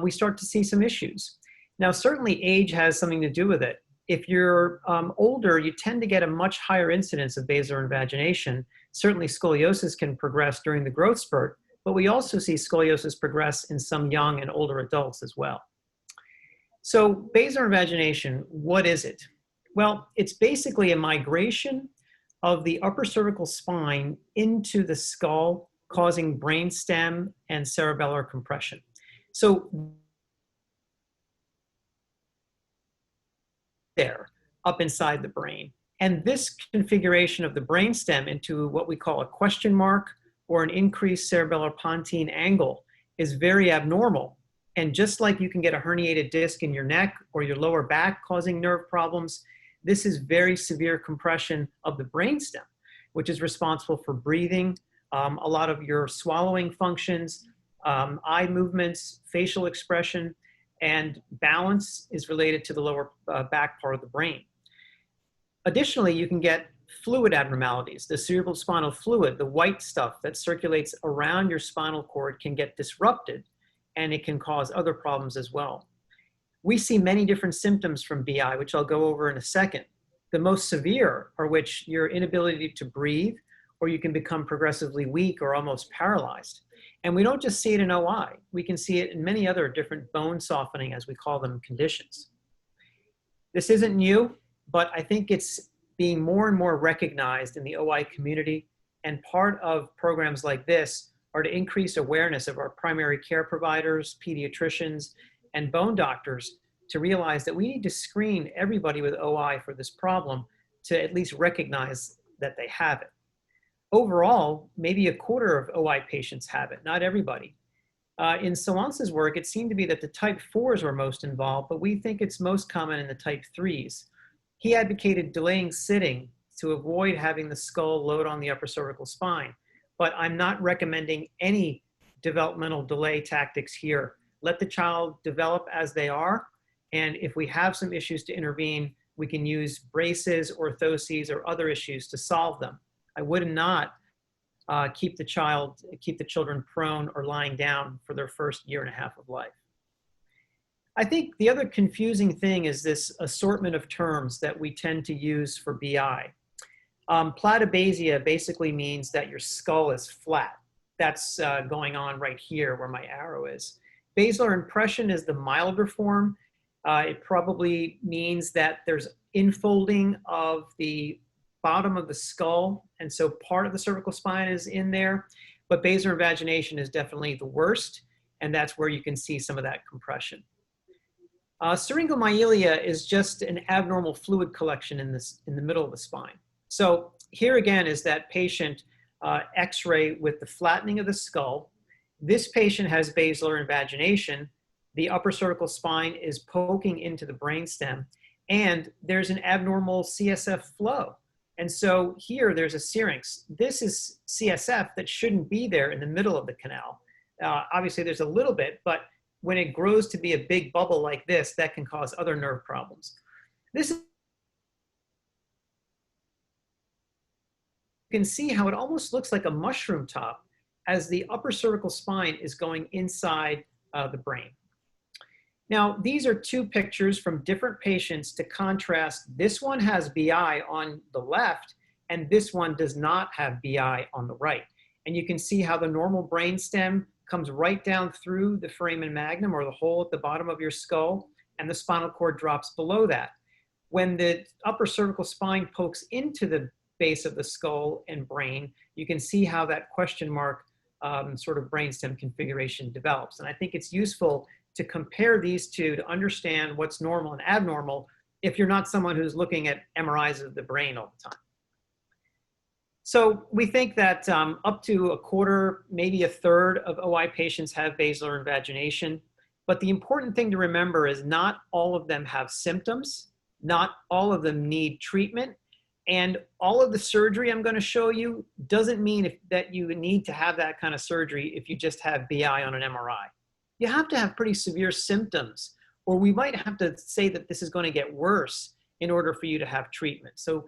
we start to see some issues. Now, certainly age has something to do with it. If you're older, you tend to get a much higher incidence of basilar invagination. Certainly scoliosis can progress during the growth spurt, but we also see scoliosis progress in some young and older adults as well. So basilar invagination, what is it? Well, it's basically a migration of the upper cervical spine into the skull, causing brainstem and cerebellar compression. So there, up inside the brain. And this configuration of the brainstem into what we call a question mark or an increased cerebellar pontine angle is very abnormal. And just like you can get a herniated disc in your neck or your lower back causing nerve problems, this is very severe compression of the brainstem, which is responsible for breathing, a lot of your swallowing functions, eye movements, facial expression, and balance is related to the lower back part of the brain. Additionally, you can get fluid abnormalities. The cerebrospinal fluid, the white stuff that circulates around your spinal cord, can get disrupted, and it can cause other problems as well. We see many different symptoms from BI, which I'll go over in a second. The most severe are which your inability to breathe, or you can become progressively weak or almost paralyzed. And we don't just see it in OI, we can see it in many other different bone softening, as we call them, conditions. This isn't new, but I think it's being more and more recognized in the OI community, and part of programs like this are to increase awareness of our primary care providers, pediatricians, and bone doctors to realize that we need to screen everybody with OI for this problem to at least recognize that they have it. Overall, maybe a quarter of OI patients have it, not everybody. In Solance's work, it seemed to be that the type 4s were most involved, but we think it's most common in the type 3s. He advocated delaying sitting to avoid having the skull load on the upper cervical spine, but I'm not recommending any developmental delay tactics here. Let the child develop as they are, and if we have some issues to intervene, we can use braces, orthoses, or other issues to solve them. I would not keep the children prone or lying down for their first year and a half of life. I think the other confusing thing is this assortment of terms that we tend to use for BI. Platybasia basically means that your skull is flat. That's going on right here where my arrow is. Basilar impression is the milder form. It probably means that there's infolding of the bottom of the skull, and so part of the cervical spine is in there, but basilar invagination is definitely the worst, and that's where you can see some of that compression. Syringomyelia is just an abnormal fluid collection in the middle of the spine. So here again is that patient X-ray with the flattening of the skull. This patient has basilar invagination. The upper cervical spine is poking into the brainstem, and there's an abnormal CSF flow. And so here there's a syrinx. This is CSF that shouldn't be there in the middle of the canal. Obviously there's a little bit, but when it grows to be a big bubble like this, that can cause other nerve problems. This is, you can see how it almost looks like a mushroom top as the upper cervical spine is going inside the brain. Now, these are two pictures from different patients to contrast. This one has BI on the left, and this one does not have BI on the right. And you can see how the normal brainstem comes right down through the foramen magnum, or the hole at the bottom of your skull, and the spinal cord drops below that. When the upper cervical spine pokes into the base of the skull and brain, you can see how that question mark sort of brainstem configuration develops. And I think it's useful to compare these two to understand what's normal and abnormal if you're not someone who's looking at MRIs of the brain all the time. So we think that up to a quarter, maybe a third of OI patients have basilar invagination. But the important thing to remember is not all of them have symptoms, not all of them need treatment, and all of the surgery I'm going to show you doesn't mean that you need to have that kind of surgery if you just have BI on an MRI. You have to have pretty severe symptoms, or we might have to say that this is going to get worse in order for you to have treatment. So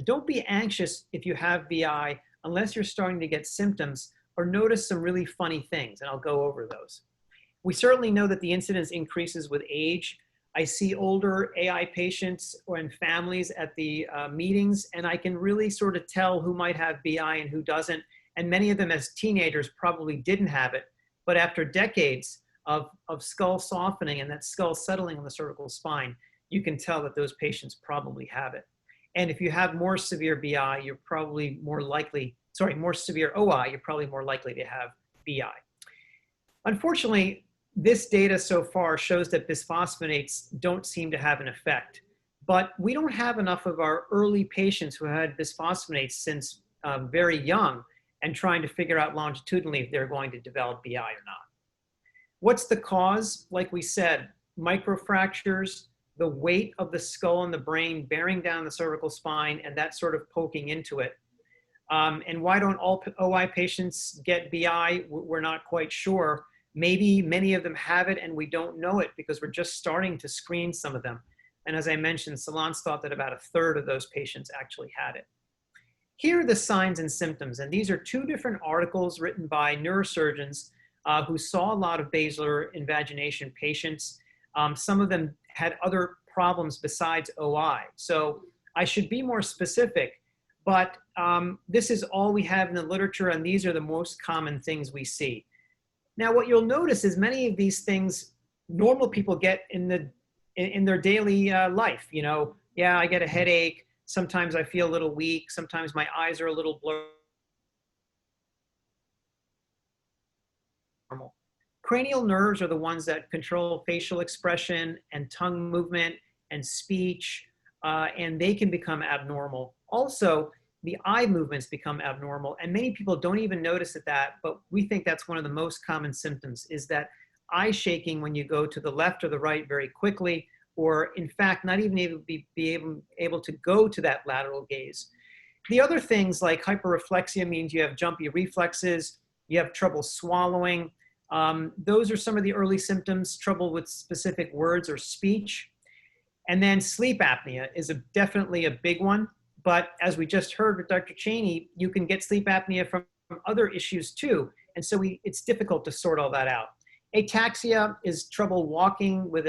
don't be anxious if you have BI unless you're starting to get symptoms or notice some really funny things, and I'll go over those. We certainly know that the incidence increases with age. I see older AI patients and families at the meetings, and I can really sort of tell who might have BI and who doesn't. And many of them as teenagers probably didn't have it, but after decades of skull softening and that skull settling on the cervical spine, you can tell that those patients probably have it. And if you have more severe BI, you're probably more likely, more severe OI, you're probably more likely to have BI. Unfortunately, this data so far shows that bisphosphonates don't seem to have an effect, but we don't have enough of our early patients who had bisphosphonates since very young and trying to figure out longitudinally if they're going to develop BI or not. What's the cause? Like we said, microfractures, the weight of the skull and the brain bearing down the cervical spine, and that sort of poking into it. And why don't all OI patients get BI? We're not quite sure. Maybe many of them have it and we don't know it because we're just starting to screen some of them. And as I mentioned, Salons thought that about a third of those patients actually had it. Here are the signs and symptoms, and these are two different articles written by neurosurgeons who saw a lot of basilar invagination patients. Some of them had other problems besides OI. So I should be more specific, but this is all we have in the literature, and these are the most common things we see. Now, what you'll notice is many of these things normal people get in their daily life. You know, yeah, I get a headache. Sometimes I feel a little weak. Sometimes my eyes are a little blurry. Cranial nerves are the ones that control facial expression and tongue movement and speech, and they can become abnormal. Also, the eye movements become abnormal, and many people don't even notice that, but we think that's one of the most common symptoms, is that eye shaking when you go to the left or the right very quickly, or in fact, not even able to go to that lateral gaze. The other things like hyperreflexia means you have jumpy reflexes, you have trouble swallowing. Those are some of the early symptoms, trouble with specific words or speech. And then sleep apnea is definitely a big one. But as we just heard with Dr. Cheney, you can get sleep apnea from other issues too. And so it's difficult to sort all that out. Ataxia is trouble walking with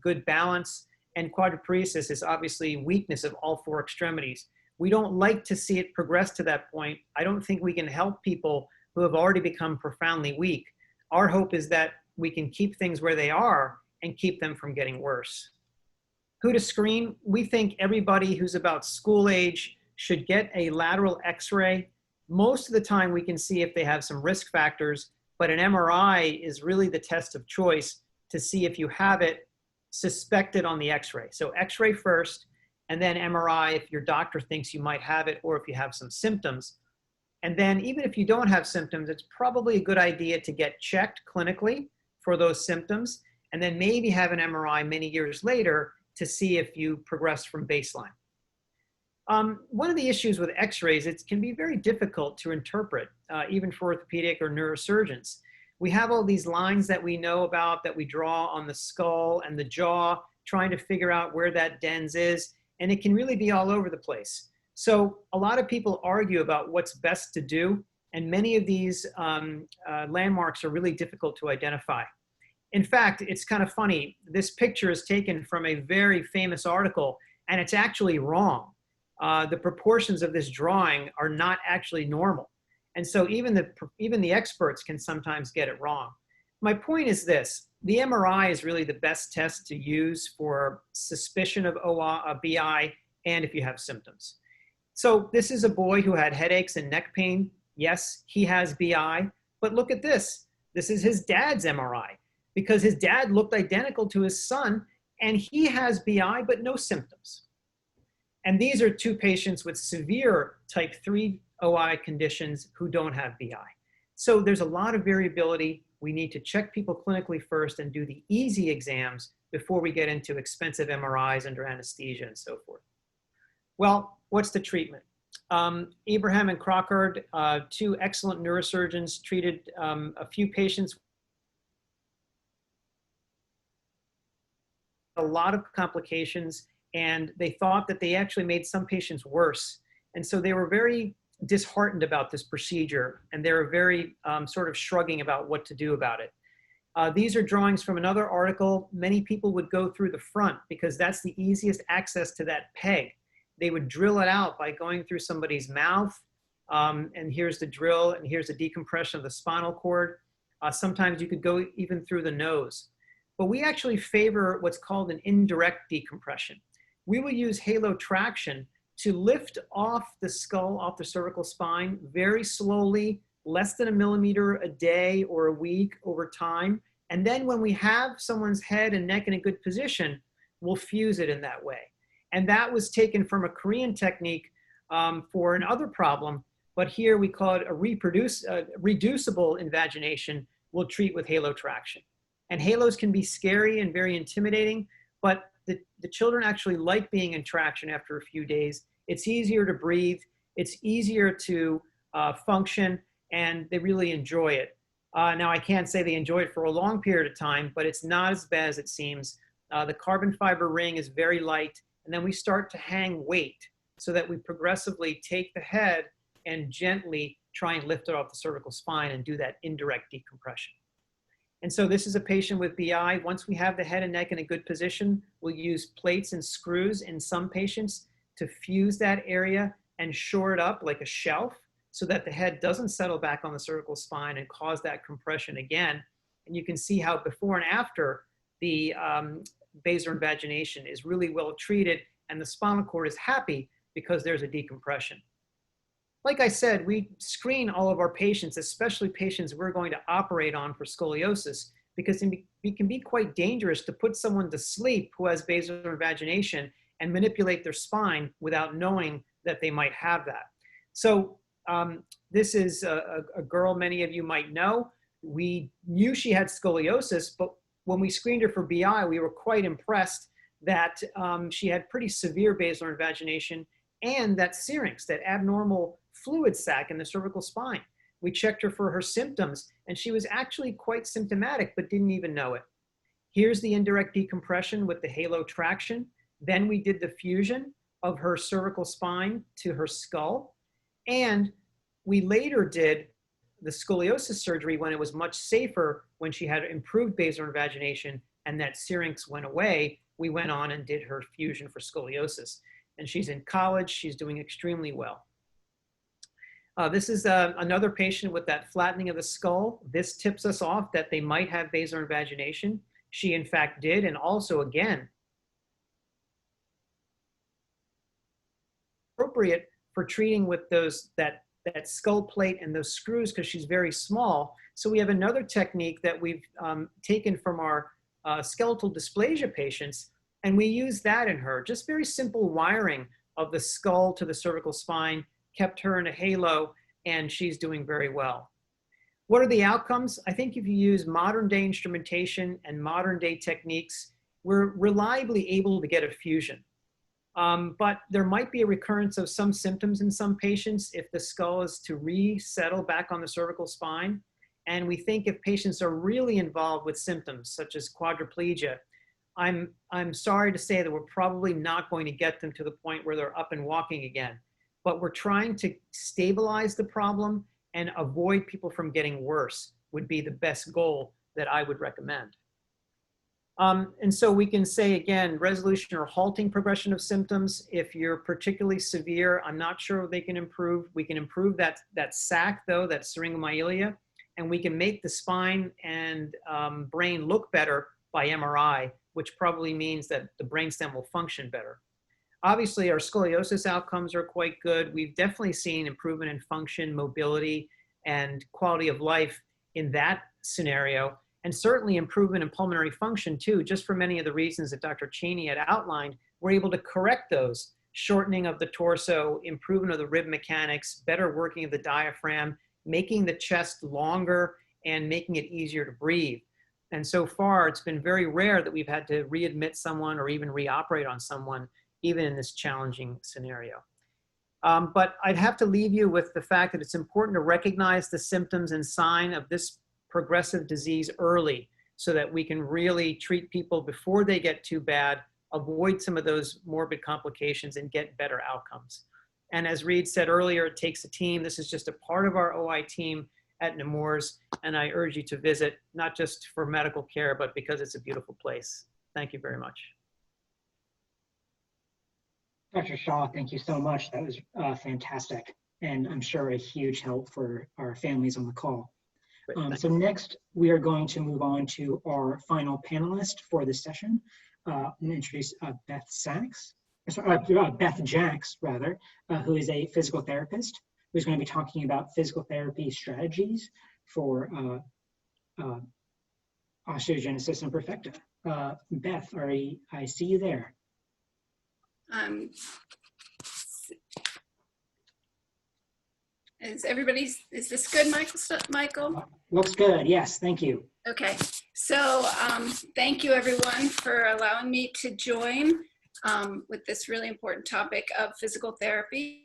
good balance, and quadriparesis is obviously weakness of all four extremities. We don't like to see it progress to that point. I don't think we can help people who have already become profoundly weak. Our hope is that we can keep things where they are and keep them from getting worse. Who to screen? We think everybody who's about school age should get a lateral x-ray. Most of the time we can see if they have some risk factors, but an MRI is really the test of choice to see if you have it suspected on the x-ray. So x-ray first, and then MRI if your doctor thinks you might have it or if you have some symptoms. And then even if you don't have symptoms, it's probably a good idea to get checked clinically for those symptoms, and then maybe have an MRI many years later to see if you progressed from baseline. One of the issues with x-rays, it can be very difficult to interpret, even for orthopedic or neurosurgeons. We have all these lines that we know about that we draw on the skull and the jaw, trying to figure out where that dens is, and it can really be all over the place. So a lot of people argue about what's best to do, and many of these landmarks are really difficult to identify. In fact, it's kind of funny. This picture is taken from a very famous article, and it's actually wrong. The proportions of this drawing are not actually normal. And so even the experts can sometimes get it wrong. My point is this: the MRI is really the best test to use for suspicion of BI and if you have symptoms. So this is a boy who had headaches and neck pain. Yes, he has BI, but look at this. This is his dad's MRI, because his dad looked identical to his son, and he has BI but no symptoms. And these are two patients with severe type 3 OI conditions who don't have BI. So there's a lot of variability. We need to check people clinically first and do the easy exams before we get into expensive MRIs under anesthesia and so forth. Well, what's the treatment? Abraham and Crockard, two excellent neurosurgeons, treated a few patients. A lot of complications, and they thought that they actually made some patients worse. And so they were very disheartened about this procedure, and they were very sort of shrugging about what to do about it. These are drawings from another article. Many people would go through the front because that's the easiest access to that peg. They would drill it out by going through somebody's mouth, and here's the drill, and here's the decompression of the spinal cord. Sometimes you could go even through the nose. But we actually favor what's called an indirect decompression. We will use halo traction to lift off the skull, off the cervical spine, very slowly, less than 1 millimeter a day or a week over time. And then when we have someone's head and neck in a good position, we'll fuse it in that way. And that was taken from a Korean technique for another problem, but here we call it a reducible invagination. We'll treat with halo traction. And halos can be scary and very intimidating, but the children actually like being in traction after a few days. It's easier to breathe, it's easier to function, and they really enjoy it. Now, I can't say they enjoy it for a long period of time, but it's not as bad as it seems. The carbon fiber ring is very light, and then we start to hang weight so that we progressively take the head and gently try and lift it off the cervical spine and do that indirect decompression. And so this is a patient with BI. Once we have the head and neck in a good position, we'll use plates and screws in some patients to fuse that area and shore it up like a shelf so that the head doesn't settle back on the cervical spine and cause that compression again. And you can see how before and after the basilar invagination is really well treated, and the spinal cord is happy because there's a decompression. Like I said, we screen all of our patients, especially patients we're going to operate on for scoliosis, because it can be quite dangerous to put someone to sleep who has basilar invagination and manipulate their spine without knowing that they might have that. So this is a girl many of you might know. We knew she had scoliosis, but when we screened her for BI, we were quite impressed that she had pretty severe basilar invagination and that syrinx, that abnormal fluid sac in the cervical spine. We checked her for her symptoms, and she was actually quite symptomatic, but didn't even know it. Here's the indirect decompression with the halo traction. Then we did the fusion of her cervical spine to her skull. And we later did the scoliosis surgery when it was much safer, when she had improved basilar invagination and that syrinx went away. We went on and did her fusion for scoliosis. And she's in college. She's doing extremely well. This is another patient with that flattening of the skull. This tips us off that they might have basilar invagination. She in fact did, and also again, appropriate for treating with that skull plate and those screws because she's very small. So we have another technique that we've taken from our skeletal dysplasia patients, and we use that in her. Just very simple wiring of the skull to the cervical spine, kept her in a halo, and she's doing very well. What are the outcomes? I think if you use modern day instrumentation and modern day techniques, we're reliably able to get a fusion. But there might be a recurrence of some symptoms in some patients if the skull is to resettle back on the cervical spine. And we think if patients are really involved with symptoms such as quadriplegia, I'm sorry to say that we're probably not going to get them to the point where they're up and walking again. But we're trying to stabilize the problem and avoid people from getting worse would be the best goal that I would recommend. And so we can say, again, resolution or halting progression of symptoms. If you're particularly severe, I'm not sure they can improve. We can improve that sac, though, that syringomyelia, and we can make the spine and brain look better by MRI, which probably means that the brainstem will function better. Obviously, our scoliosis outcomes are quite good. We've definitely seen improvement in function, mobility, and quality of life in that scenario. And certainly improvement in pulmonary function too, just for many of the reasons that Dr. Cheney had outlined. We're able to correct those: shortening of the torso, improvement of the rib mechanics, better working of the diaphragm, making the chest longer and making it easier to breathe. And so far, it's been very rare that we've had to readmit someone or even reoperate on someone, even in this challenging scenario. But I'd have to leave you with the fact that it's important to recognize the symptoms and sign of this progressive disease early so that we can really treat people before they get too bad, avoid some of those morbid complications, and get better outcomes. And as Reed said earlier, it takes a team. This is just a part of our OI team at Nemours, and I urge you to visit, not just for medical care, but because it's a beautiful place. Thank you very much. Dr. Shah, thank you so much. That was fantastic, and I'm sure a huge help for our families on the call. So next, we are going to move on to our final panelist for this session. I'm going to introduce Beth Jacks, rather, who is a physical therapist, who's going to be talking about physical therapy strategies for osteogenesis imperfecta. Beth, I see you there. Is this good, Michael? Looks good, yes, thank you. Okay, so thank you everyone for allowing me to join with this really important topic of physical therapy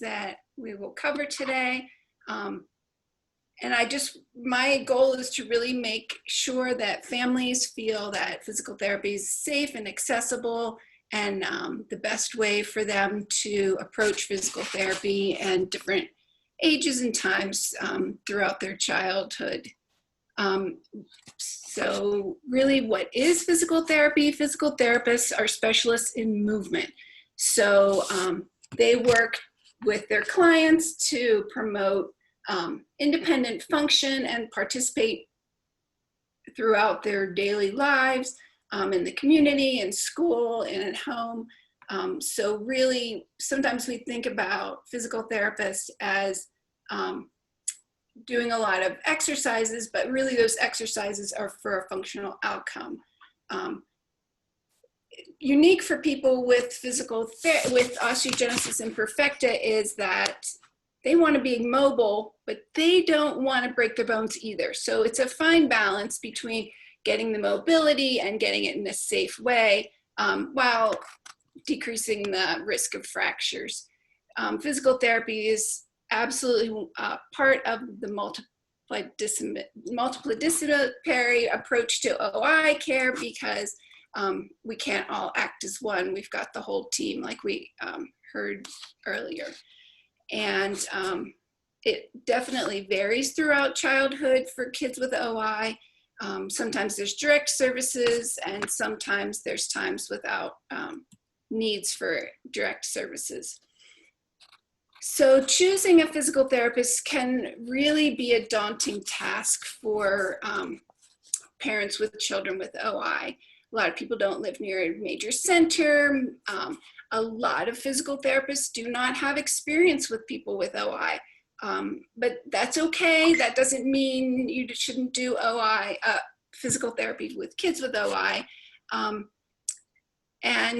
that we will cover today. And my goal is to really make sure that families feel that physical therapy is safe and accessible, and the best way for them to approach physical therapy and different ages and times throughout their childhood. So really, what is physical therapy? Physical therapists are specialists in movement. So they work with their clients to promote independent function and participate throughout their daily lives in the community, in school, and at home. So really, sometimes we think about physical therapists as doing a lot of exercises, but really those exercises are for a functional outcome. Unique for people with with osteogenesis imperfecta is that they want to be mobile, but they don't want to break their bones either. So it's a fine balance between getting the mobility and getting it in a safe way while decreasing the risk of fractures. Physical therapy is absolutely part of the multidisciplinary approach to OI care, because we can't all act as one. We've got the whole team, like we heard earlier. And it definitely varies throughout childhood for kids with OI. Sometimes there's direct services, and sometimes there's times without needs for direct services. So choosing a physical therapist can really be a daunting task for parents with children with OI. A lot of people don't live near a major center. A lot of physical therapists do not have experience with people with OI, but that's okay. That doesn't mean you shouldn't do physical therapy with kids with OI. And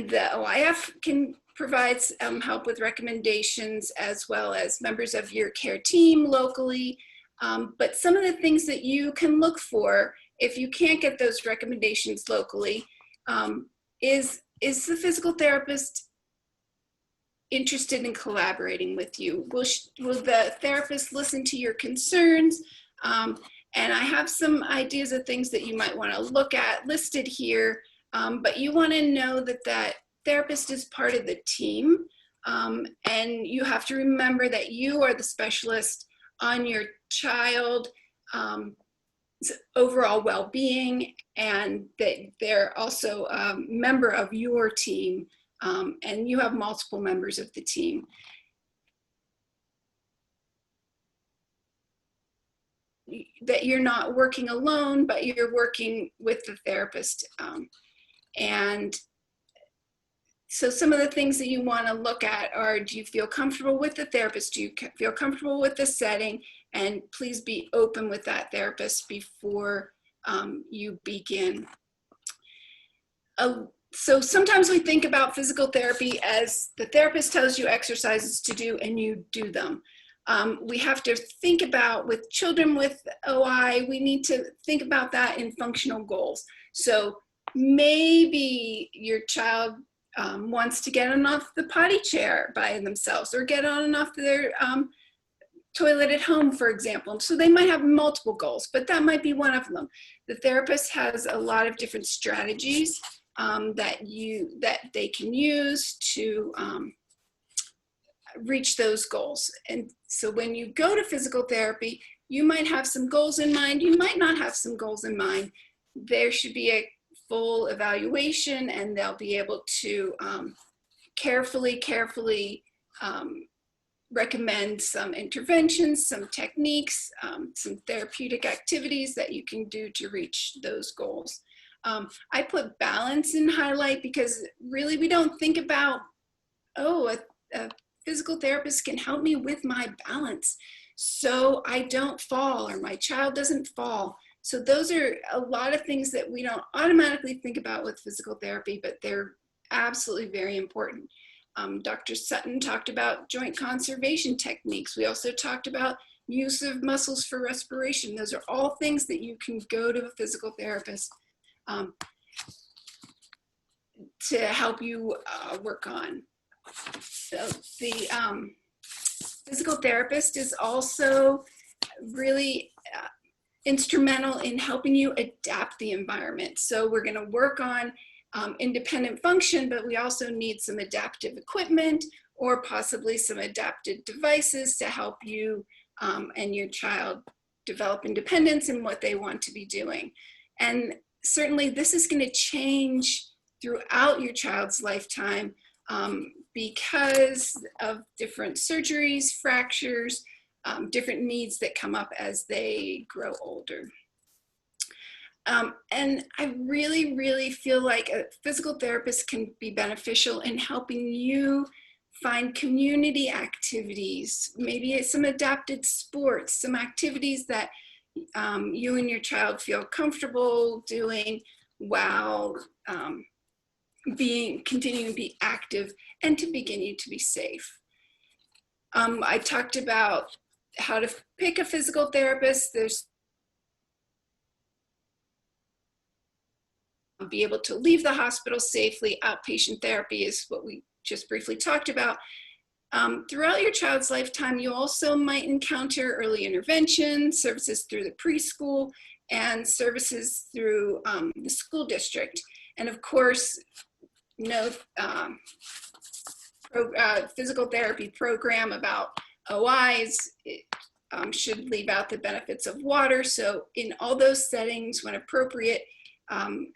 the OIF can provides help with recommendations as well as members of your care team locally. But some of the things that you can look for if you can't get those recommendations locally is the physical therapist interested in collaborating with you? Will the therapist listen to your concerns? And I have some ideas of things that you might want to look at listed here, but you want to know that that therapist is part of the team, and you have to remember that you are the specialist on your child overall well-being, and that they're also a member of your team, and you have multiple members of the team. That you're not working alone, but you're working with the therapist. And so some of the things that you want to look at are, do you feel comfortable with the therapist? Do you feel comfortable with the setting? And please be open with that therapist before you begin. So sometimes we think about physical therapy as the therapist tells you exercises to do and you do them. We have to think about, with children with OI, we need to think about that in functional goals. So maybe your child wants to get on off the potty chair by themselves, or get on and off their toilet at home, for example. So they might have multiple goals, but that might be one of them. The therapist has a lot of different strategies that they can use to reach those goals. And so when you go to physical therapy, you might have some goals in mind, you might not have some goals in mind. There should be a full evaluation, and they'll be able to carefully recommend some interventions, some techniques, some therapeutic activities that you can do to reach those goals. I put balance in highlight because really we don't think about, oh, a physical therapist can help me with my balance so I don't fall, or my child doesn't fall. So those are a lot of things that we don't automatically think about with physical therapy, but they're absolutely very important. Dr. Sutton talked about joint conservation techniques. We also talked about use of muscles for respiration. Those are all things that you can go to a physical therapist to help you work on. So the physical therapist is also really instrumental in helping you adapt the environment. So we're going to work on independent function, but we also need some adaptive equipment, or possibly some adapted devices to help you and your child develop independence in what they want to be doing. And certainly this is going to change throughout your child's lifetime because of different surgeries, fractures, different needs that come up as they grow older. And I really, really feel like a physical therapist can be beneficial in helping you find community activities, maybe some adapted sports, some activities that you and your child feel comfortable doing while continuing to be active and to begin you to be safe. I talked about how to pick a physical therapist. There's be able to leave the hospital safely. Outpatient therapy is what we just briefly talked about. Throughout your child's lifetime, you also might encounter early intervention, services through the preschool, and services through the school district. And of course, no physical therapy program about OIs should leave out the benefits of water. So in all those settings, when appropriate,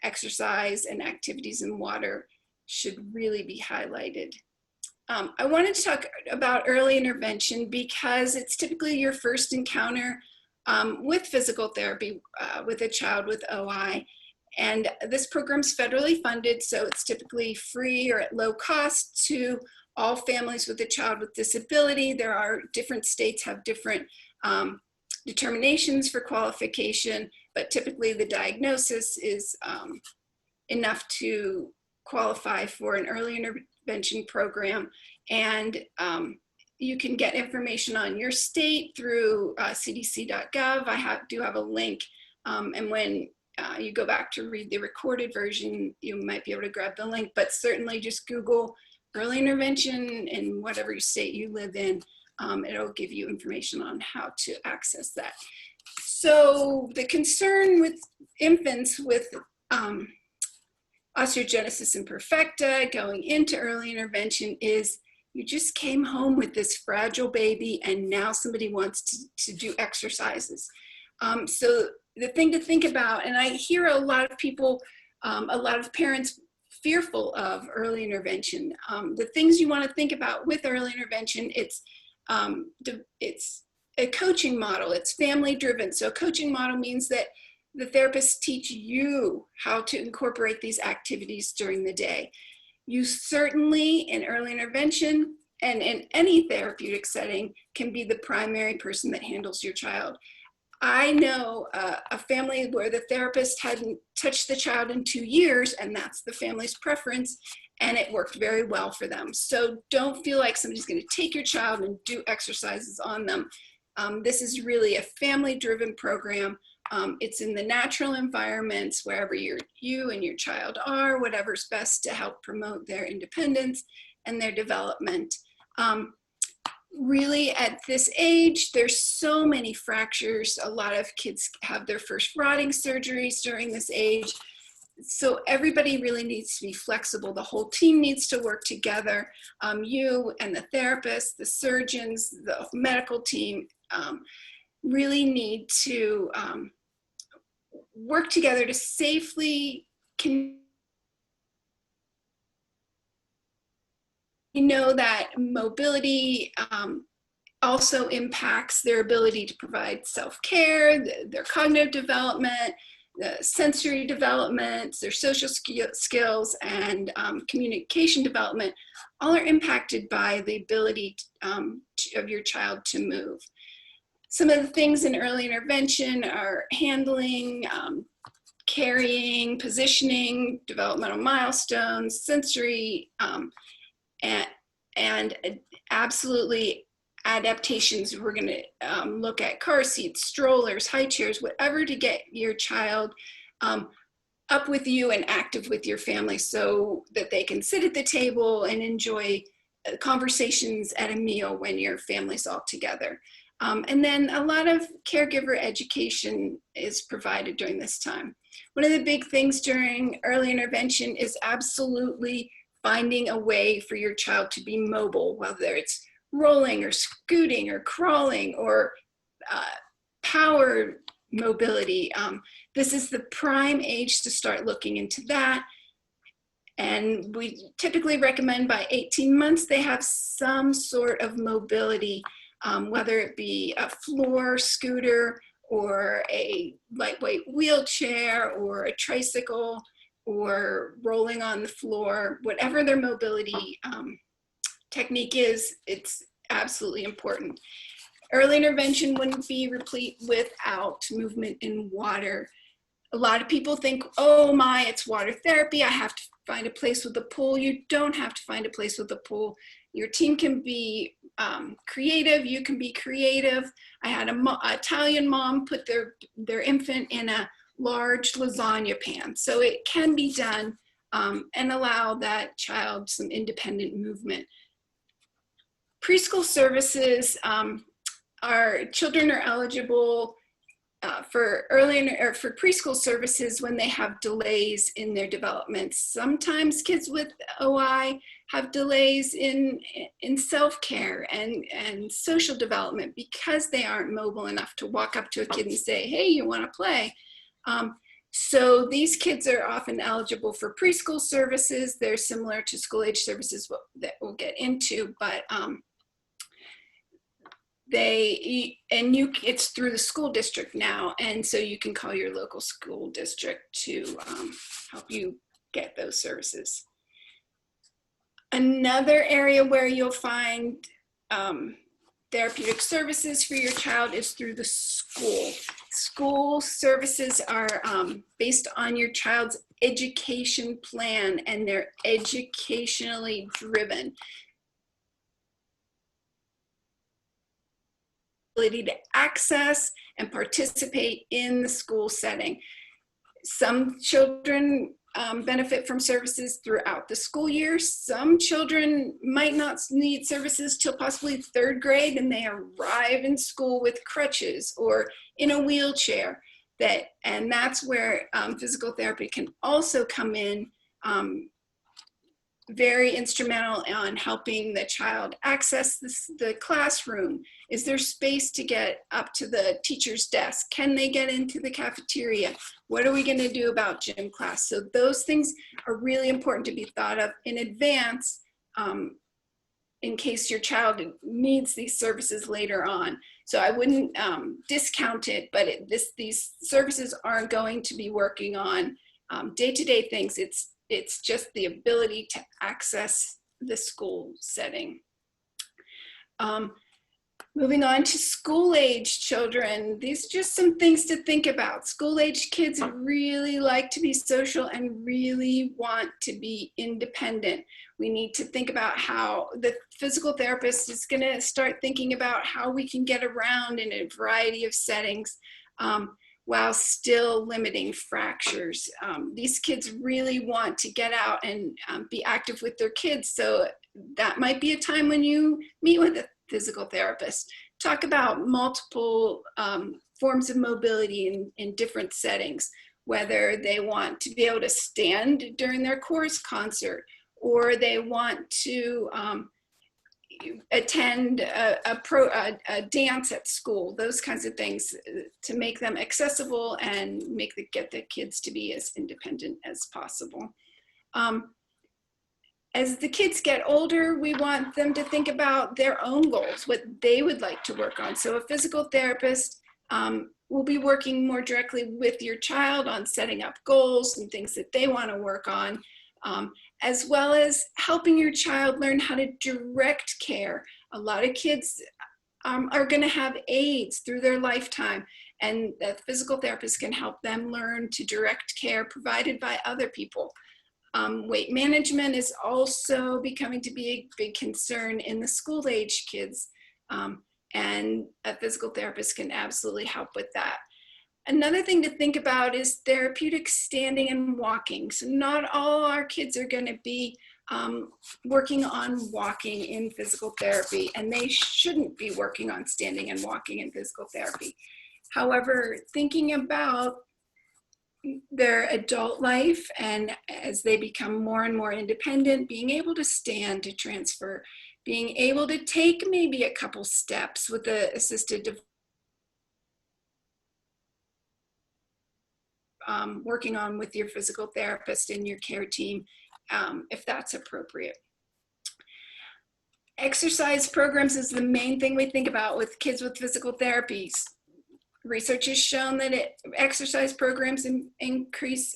exercise and activities in water should really be highlighted. I wanted to talk about early intervention because it's typically your first encounter with physical therapy with a child with OI. And this program's federally funded, so it's typically free or at low cost to all families with a child with disability. There are different states have different determinations for qualification, but typically the diagnosis is enough to qualify for an early intervention program. And you can get information on your state through cdc.gov. I do have a link. And when you go back to read the recorded version, you might be able to grab the link, but certainly just Google early intervention in whatever state you live in. It'll give you information on how to access that. So the concern with infants with osteogenesis imperfecta going into early intervention is you just came home with this fragile baby and now somebody wants to do exercises. So the thing to think about, and I hear a lot of people, a lot of parents fearful of early intervention. The things you want to think about with early intervention, it's a coaching model. It's family driven. So a coaching model means that the therapists teach you how to incorporate these activities during the day. You certainly in early intervention and in any therapeutic setting can be the primary person that handles your child. I know a family where the therapist hadn't touched the child in 2 years, and that's the family's preference, and it worked very well for them. So don't feel like somebody's going to take your child and do exercises on them. This is really a family-driven program. It's in the natural environments, wherever you and your child are, whatever's best to help promote their independence and their development. Really at this age, there's so many fractures. A lot of kids have their first rotting surgeries during this age. So everybody really needs to be flexible. The whole team needs to work together. You and the therapist, the surgeons, the medical team really need to work together to safely We know that mobility also impacts their ability to provide self-care, their cognitive development, the sensory development, their social skills, and communication development, all are impacted by the ability of your child to move. Some of the things in early intervention are handling, carrying, positioning, developmental milestones, sensory, and absolutely adaptations. We're going to look at car seats, strollers, high chairs, whatever to get your child up with you and active with your family so that they can sit at the table and enjoy conversations at a meal when your family's all together. And then a lot of caregiver education is provided during this time. One of the big things during early intervention is absolutely finding a way for your child to be mobile, whether it's rolling or scooting or crawling or power mobility. This is the prime age to start looking into that. And we typically recommend by 18 months, they have some sort of mobility, whether it be a floor scooter or a lightweight wheelchair or a tricycle, or rolling on the floor, whatever their mobility technique is, it's absolutely important. Early intervention wouldn't be complete without movement in water. A lot of people think, oh my, it's water therapy, I have to find a place with a pool. You don't have to find a place with a pool. Your team can be creative, you can be creative. I had an Italian mom put their infant in a large lasagna pan. So it can be done and allow that child some independent movement. Preschool services, our children are eligible for for preschool services when they have delays in their development. Sometimes kids with OI have delays in self-care and social development because they aren't mobile enough to walk up to a kid and say, hey, you want to play? So these kids are often eligible for preschool services. They're similar to school age services that we'll get into, but it's through the school district now, and so you can call your local school district to help you get those services. Another area where you'll find therapeutic services for your child is through the school. School services are based on your child's education plan, and they're educationally driven. Ability to access and participate in the school setting. Some children benefit from services throughout the school year. Some children might not need services till possibly 3rd grade, and they arrive in school with crutches or in a wheelchair. And that's where physical therapy can also come in, very instrumental on helping the child access the classroom. Is there space to get up to the teacher's desk? Can they get into the cafeteria? What are we going to do about gym class? So those things are really important to be thought of in advance, in case your child needs these services later on. So I wouldn't discount it, but these services aren't going to be working on day-to-day things. It's just the ability to access the school setting. Moving on to school-age children, these are just some things to think about. School-age kids really like to be social and really want to be independent. We need to think about how the physical therapist is going to start thinking about how we can get around in a variety of settings while still limiting fractures. These kids really want to get out and be active with their kids. So that might be a time when you meet with a physical therapist. Talk about multiple forms of mobility in different settings, whether they want to be able to stand during their chorus concert, or they want to attend a dance at school, those kinds of things to make them accessible and get the kids to be as independent as possible. As the kids get older, we want them to think about their own goals, what they would like to work on. So a physical therapist will be working more directly with your child on setting up goals and things that they want to work on, as well as helping your child learn how to direct care. A lot of kids are going to have aids through their lifetime, and the physical therapist can help them learn to direct care provided by other people. Weight management is also becoming to be a big concern in the school-age kids, and a physical therapist can absolutely help with that. Another thing to think about is therapeutic standing and walking. So not all our kids are going to be working on walking in physical therapy, and they shouldn't be working on standing and walking in physical therapy. However, thinking about their adult life, and as they become more and more independent, being able to stand to transfer, being able to take maybe a couple steps with the assisted working on with your physical therapist and your care team, if that's appropriate. Exercise programs is the main thing we think about with kids with physical therapies. Research has shown that exercise programs increase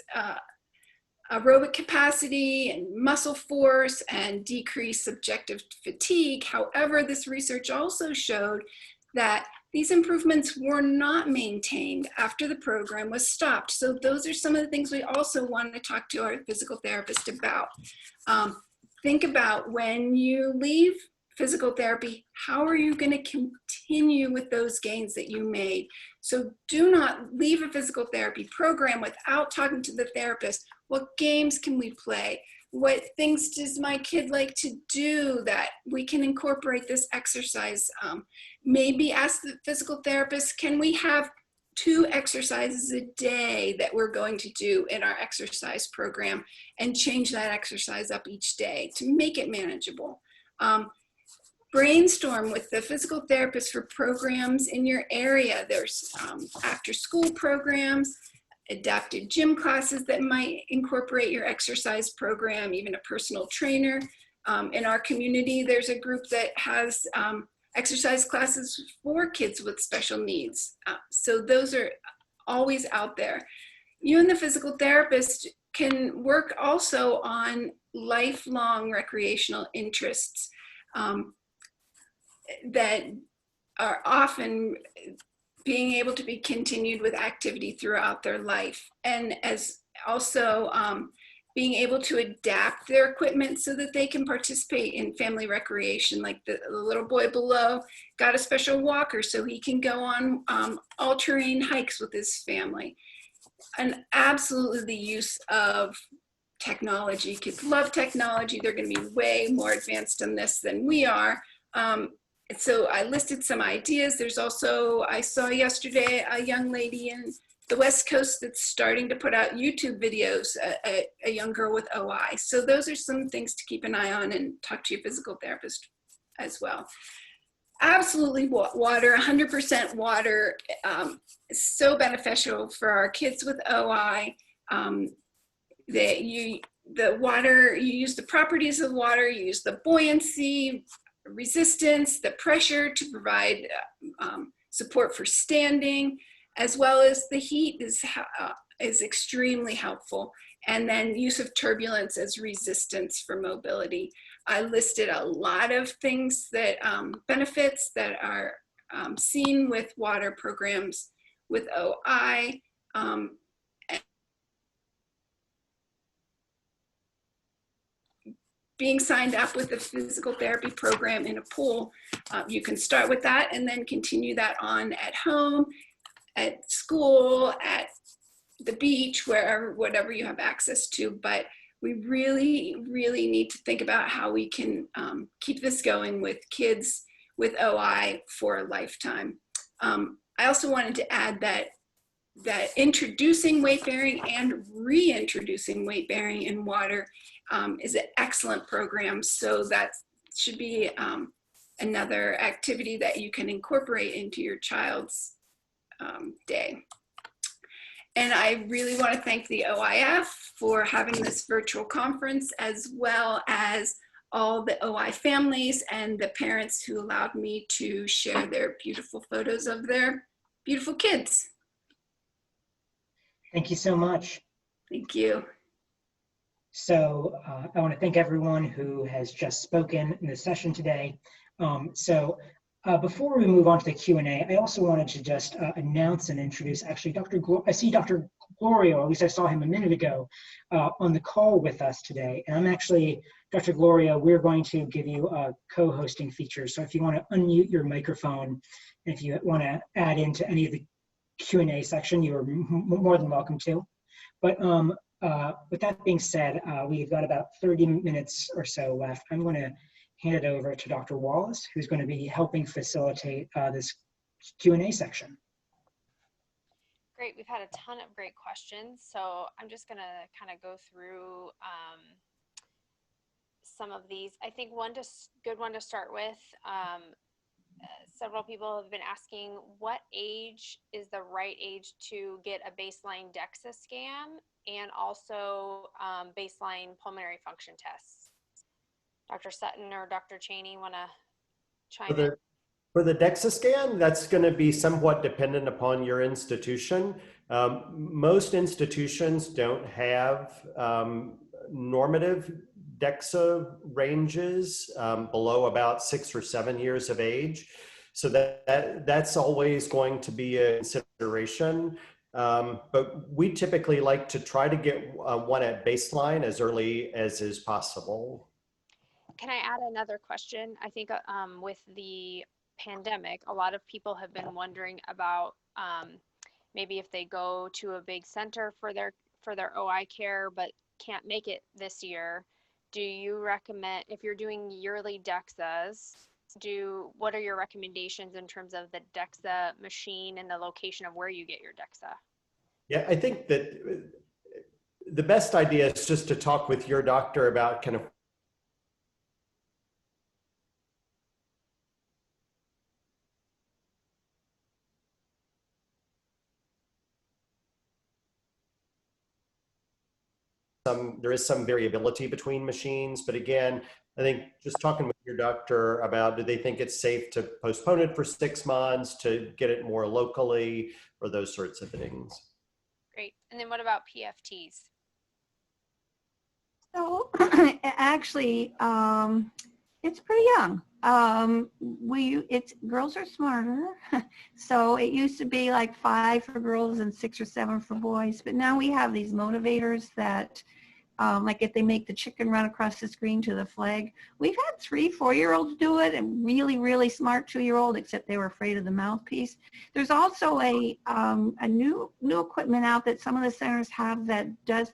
aerobic capacity and muscle force and decrease subjective fatigue. However, this research also showed that these improvements were not maintained after the program was stopped. So those are some of the things we also want to talk to our physical therapist about. Think about when you leave physical therapy, how are you going to continue with those gains that you made? So do not leave a physical therapy program without talking to the therapist. What games can we play? What things does my kid like to do that we can incorporate this exercise? Maybe ask the physical therapist, can we have 2 exercises a day that we're going to do in our exercise program, and change that exercise up each day to make it manageable. Brainstorm with the physical therapist for programs in your area. There's after school programs, adapted gym classes that might incorporate your exercise program, even a personal trainer. In our community, there's a group that has exercise classes for kids with special needs. So those are always out there. You and the physical therapist can work also on lifelong recreational interests that are often being able to be continued with activity throughout their life, and as also being able to adapt their equipment so that they can participate in family recreation. Like the little boy below got a special walker so he can go on all-terrain hikes with his family. And absolutely the use of technology. Kids love technology. They're going to be way more advanced in this than we are. So I listed some ideas. There's also, I saw yesterday a young lady in the West Coast that's starting to put out YouTube videos, a young girl with OI. So those are some things to keep an eye on, and talk to your physical therapist as well. Absolutely water, 100% water is so beneficial for our kids with OI. The water, you use the properties of water, you use the buoyancy, resistance, the pressure to provide support for standing, as well as the heat is extremely helpful. And then use of turbulence as resistance for mobility. I listed a lot of things that benefits that are seen with water programs with OI. Being signed up with the physical therapy program in a pool, you can start with that and then continue that on at home, at school, at the beach, wherever, whatever you have access to. But we really, really need to think about how we can keep this going with kids with OI for a lifetime. I also wanted to add that introducing weight bearing and reintroducing weight bearing in water is an excellent program. So that should be another activity that you can incorporate into your child's day. And I really want to thank the OIF for having this virtual conference, as well as all the OI families and the parents who allowed me to share their beautiful photos of their beautiful kids. Thank you so much. Thank you. So I want to thank everyone who has just spoken in the session today. Before we move on to the Q&A, I also wanted to just announce and introduce, actually, I see Dr. Gloria, or at least I saw him a minute ago, on the call with us today. And I'm actually, Dr. Gloria, we're going to give you a co-hosting feature. So if you want to unmute your microphone, and if you want to add into any of the Q&A section, you're more than welcome to. But with that being said, we've got about 30 minutes or so left. I'm going to hand it over to Dr. Wallace, who's going to be helping facilitate this Q&A section. Great, we've had a ton of great questions. So I'm just going to kind of go through some of these. I think good one to start with, several people have been asking, what age is the right age to get a baseline DEXA scan and also baseline pulmonary function tests? Dr. Sutton or Dr. Cheney want to chime in? For the DEXA scan, that's going to be somewhat dependent upon your institution. Most institutions don't have normative DEXA ranges below about 6 or 7 years of age. So that's always going to be a consideration. But we typically like to try to get one at baseline as early as is possible. Can I add another question? I think with the pandemic, a lot of people have been wondering about maybe if they go to a big center for their OI care but can't make it this year. Do you recommend, if you're doing yearly DEXAs, what are your recommendations in terms of the DEXA machine and the location of where you get your DEXA? Yeah, I think that the best idea is just to talk with your doctor about kind of there is some variability between machines, but again, I think just talking with your doctor about, do they think it's safe to postpone it for 6 months to get it more locally, or those sorts of things. Great. And then what about PFTs? So actually, it's pretty young. Girls are smarter. So it used to be like 5 for girls and 6 or 7 for boys. But now we have these motivators that, like if they make the chicken run across the screen to the flag. We've had 3 4-year-olds do it, and really, really smart 2-year-old, except they were afraid of the mouthpiece. There's also a new equipment out that some of the centers have that does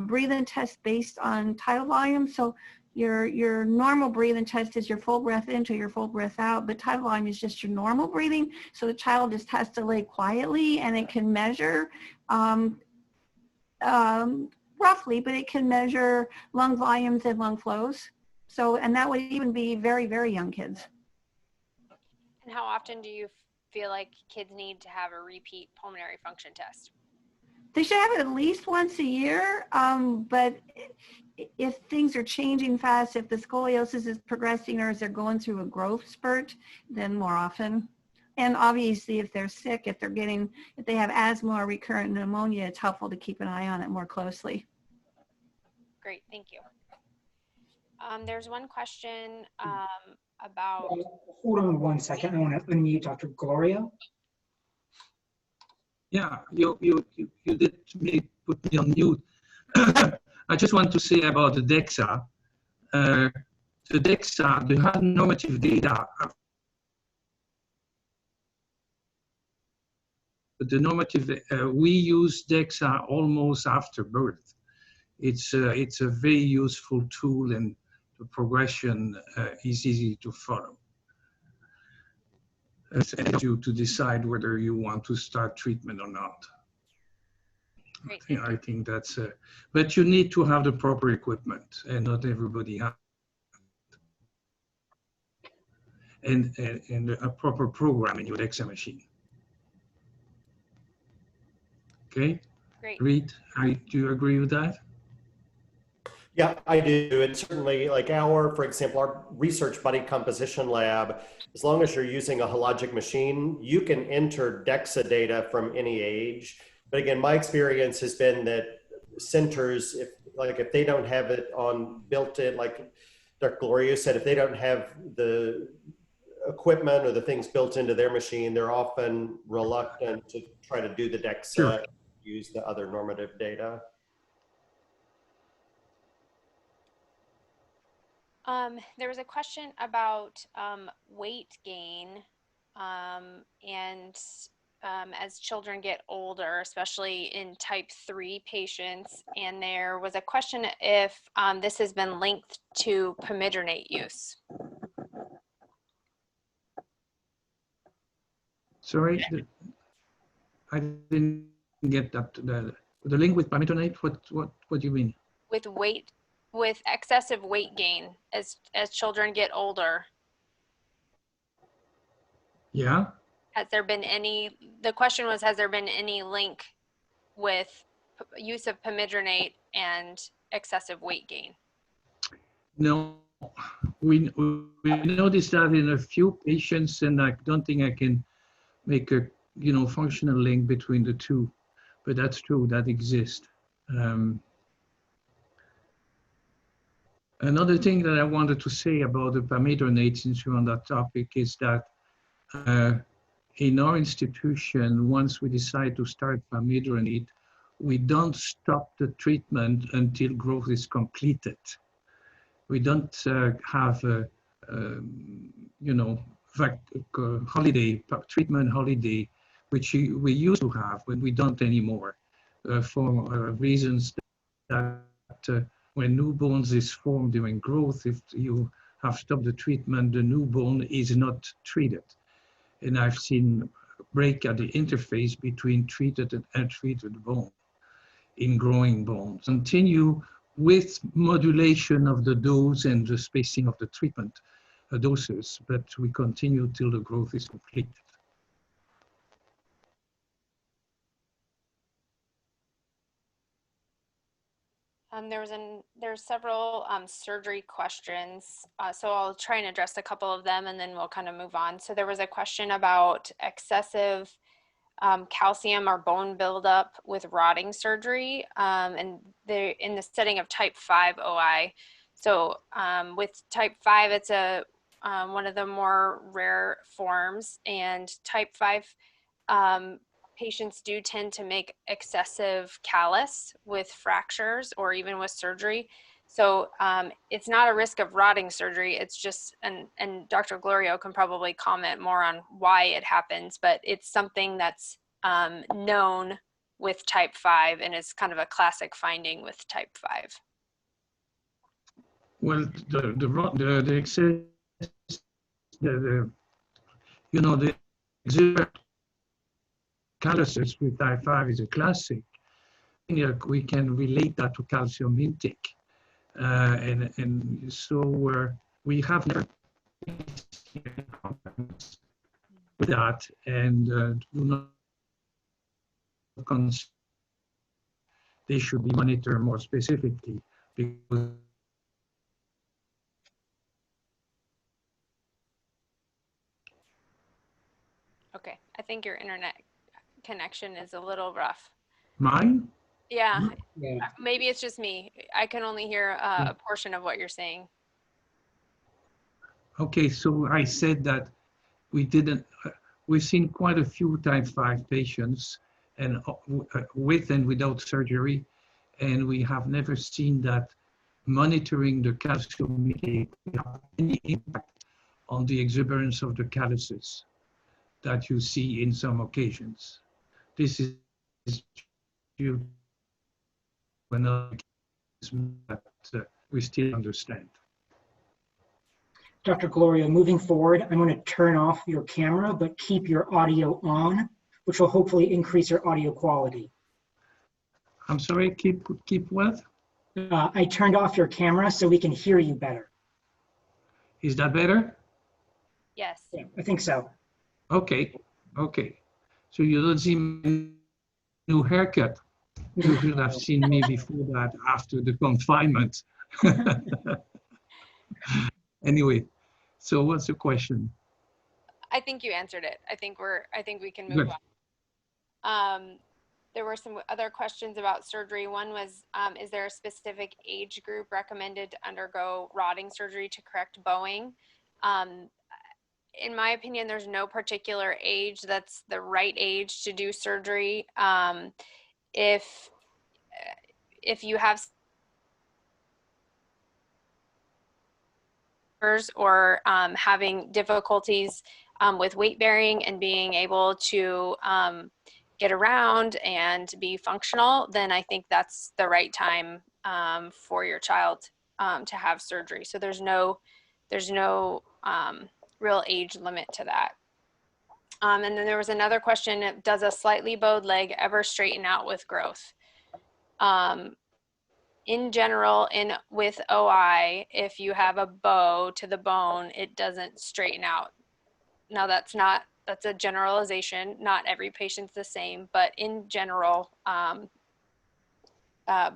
breathing test based on tidal volume. So your normal breathing test is your full breath in to your full breath out, but tidal volume is just your normal breathing. So the child just has to lay quietly, and it can measure roughly, but it can measure lung volumes and lung flows. So, and that would even be very, very young kids. And how often do you feel like kids need to have a repeat pulmonary function test? They should have it at least once a year, but if things are changing fast, if the scoliosis is progressing or if they're going through a growth spurt, then more often. And obviously, if they're sick, if they have asthma or recurrent pneumonia, it's helpful to keep an eye on it more closely. Great, thank you. There's one question about... Hold on 1 second. I want to unmute Dr. Gloria. Yeah, you did put me on mute. I just want to say about the DEXA. The DEXA, they have normative data. But the normative, we use DEXA almost after birth. It's a very useful tool, and the progression is easy to follow. It helps you to decide whether you want to start treatment or not. Great. I think that's, but you need to have the proper equipment, and not everybody has. And a proper program in your DEXA machine. Okay? Great. Reed, do you agree with that? Yeah, I do. And certainly, like for example, our research buddy composition lab, as long as you're using a hologic machine, you can enter DEXA data from any age. But again, my experience has been that centers, if they don't have it on built in, like Dr. Gloria said, if they don't have the equipment or the things built into their machine, they're often reluctant to try to do the DEXA, sure. Use the other normative data. There was a question about weight gain and as children get older, especially in type 3 patients. And there was a question if this has been linked to pamidronate use. Sorry, I didn't get that. The link with pamidronate, what do you mean? With excessive weight gain as children get older. Yeah. The question was, has there been any link with use of pamidronate and excessive weight gain? No, we noticed that in a few patients, and I don't think I can make a functional link between the two, but that's true, that exists. Another thing that I wanted to say about the pamidronate, since you're on that topic, is that in our institution, once we decide to start pamidronate, we don't stop the treatment until growth is completed. We don't have a treatment holiday, which we used to have, but we don't anymore for reasons that when new bones is formed during growth, if you have stopped the treatment, the new bone is not treated. And I've seen break at the interface between treated and untreated bone in growing bones. Continue with modulation of the dose and the spacing of the treatment doses, but we continue till the growth is completed. There's several surgery questions, so I'll try and address a couple of them and then we'll kind of move on. So there was a question about excessive calcium or bone buildup with rotting surgery, and in the setting of type 5 OI. So with type 5, it's a one of the more rare forms, and type 5 patients do tend to make excessive callus with fractures or even with surgery. So it's not a risk of rotting surgery. It's just, and Dr. Glorio can probably comment more on why it happens, but it's something that's known with type 5, and it's kind of a classic finding with type 5. Well, the excess, you know, the exuberant calluses with type 5 is a classic. We can relate that to calcium intake. And so we have never with that, and do not they should be monitored more specifically, because Okay, I think your internet connection is a little rough. mine. Yeah, Yeah. maybe it's just me. I can only hear a portion of what you're saying. Okay, so I said that we didn't. We've seen quite a few type 5 patients, and with and without surgery, and we have never seen that monitoring the calcium intake have any impact on the exuberance of the calluses that you see in some occasions. This is due to another that we still understand. Dr. Gloria, moving forward, I'm going to turn off your camera, but keep your audio on, which will hopefully increase your audio quality. I'm sorry, keep what? I turned off your camera so we can hear you better. Is that better? Yes. Yeah, I think so. Okay, okay. So you don't see my new haircut. You should have seen me before that, after the confinement. Anyway, so what's the question? I think you answered it. I think we can move Good. on. There were some other questions about surgery. One was, is there a specific age group recommended to undergo rotting surgery to correct bowing? In my opinion, there's no particular age that's the right age to do surgery. If you have or having difficulties with weight bearing and being able to get around and be functional, then I think that's the right time for your child to have surgery. So there's no real age limit to that. And then there was another question: does a slightly bowed leg ever straighten out with growth? In general, with OI, if you have a bow to the bone, it doesn't straighten out. Now that's a generalization. Not every patient's the same, but in general,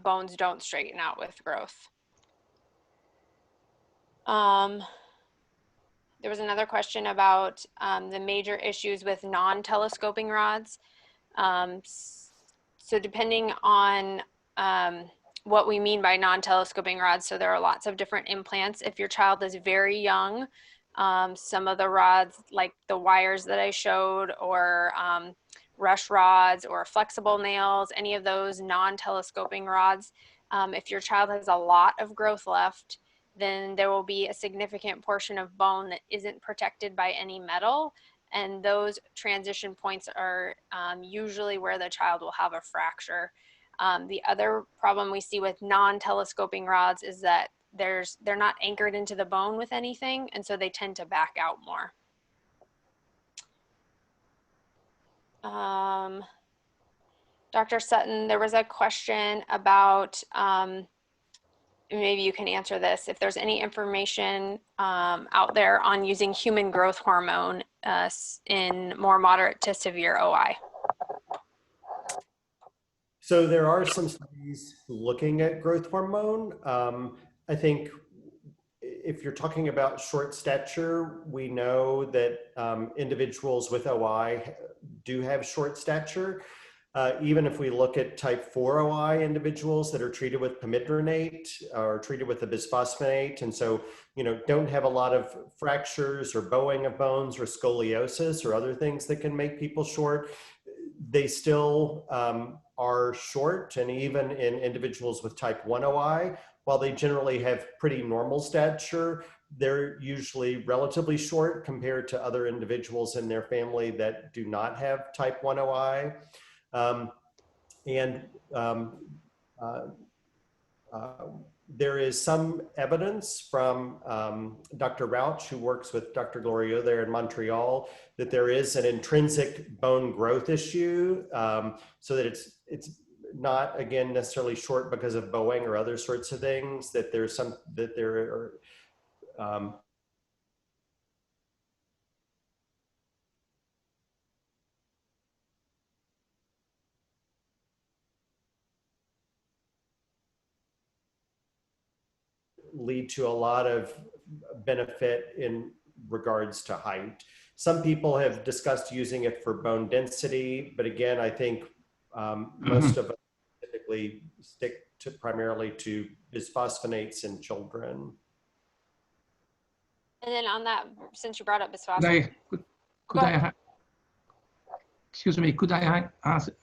bones don't straighten out with growth. There was another question about the major issues with non-telescoping rods. So depending on what we mean by non-telescoping rods, so there are lots of different implants. If your child is very young, some of the rods, like the wires that I showed, or rush rods or flexible nails, any of those non-telescoping rods, if your child has a lot of growth left, then there will be a significant portion of bone that isn't protected by any metal. And those transition points are usually where the child will have a fracture. The other problem we see with non-telescoping rods is that they're not anchored into the bone with anything, and so they tend to back out more. Dr. Sutton, there was a question about, maybe you can answer this, if there's any information out there on using human growth hormone in more moderate to severe OI. So there are some studies looking at growth hormone. I think if you're talking about short stature, we know that individuals with OI do have short stature. Even if we look at type 4 OI individuals that are treated with pamidronate or treated with a bisphosphonate, and so, don't have a lot of fractures or bowing of bones or scoliosis or other things that can make people short, they still are short. And even in individuals with type 1 OI, while they generally have pretty normal stature, they're usually relatively short compared to other individuals in their family that do not have type 1 OI. There is some evidence from Dr. Rauch, who works with Dr. Glorieux there in Montreal, that there is an intrinsic bone growth issue, so that it's not, again, necessarily short because of bowing or other sorts of things, that there are lead to a lot of benefit in regards to height. Some people have discussed using it for bone density, but again, I think most of us typically stick to primarily to bisphosphonates in children. And then on that, since you brought up bisphosphonate, excuse me, could I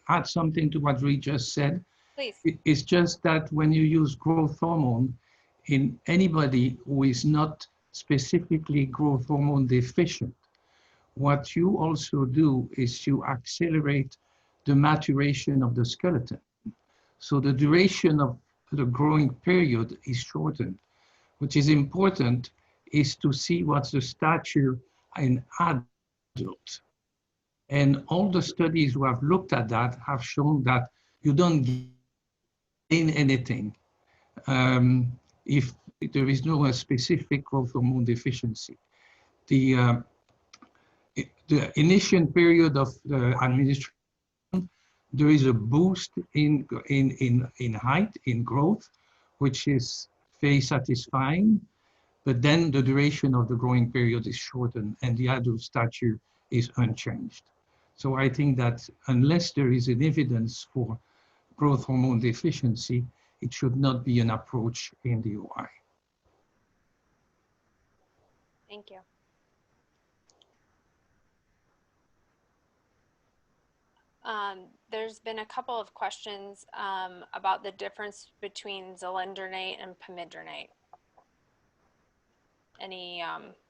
add something to what Reed just said? please. It's just that when you use growth hormone in anybody who is not specifically growth hormone deficient, what you also do is you accelerate the maturation of the skeleton. So the duration of the growing period is shortened. Which is important is to see what's the stature in adult. And all the studies who have looked at that have shown that you don't gain anything if there is no specific growth hormone deficiency. The initial period of the administration, there is a boost in height, in growth, which is very satisfying, but then the duration of the growing period is shortened and the adult stature is unchanged. So I think that unless there is an evidence for growth hormone deficiency, it should not be an approach in the OI. Thank you. There's been a couple of questions about the difference between zolendronate and pamidronate. Any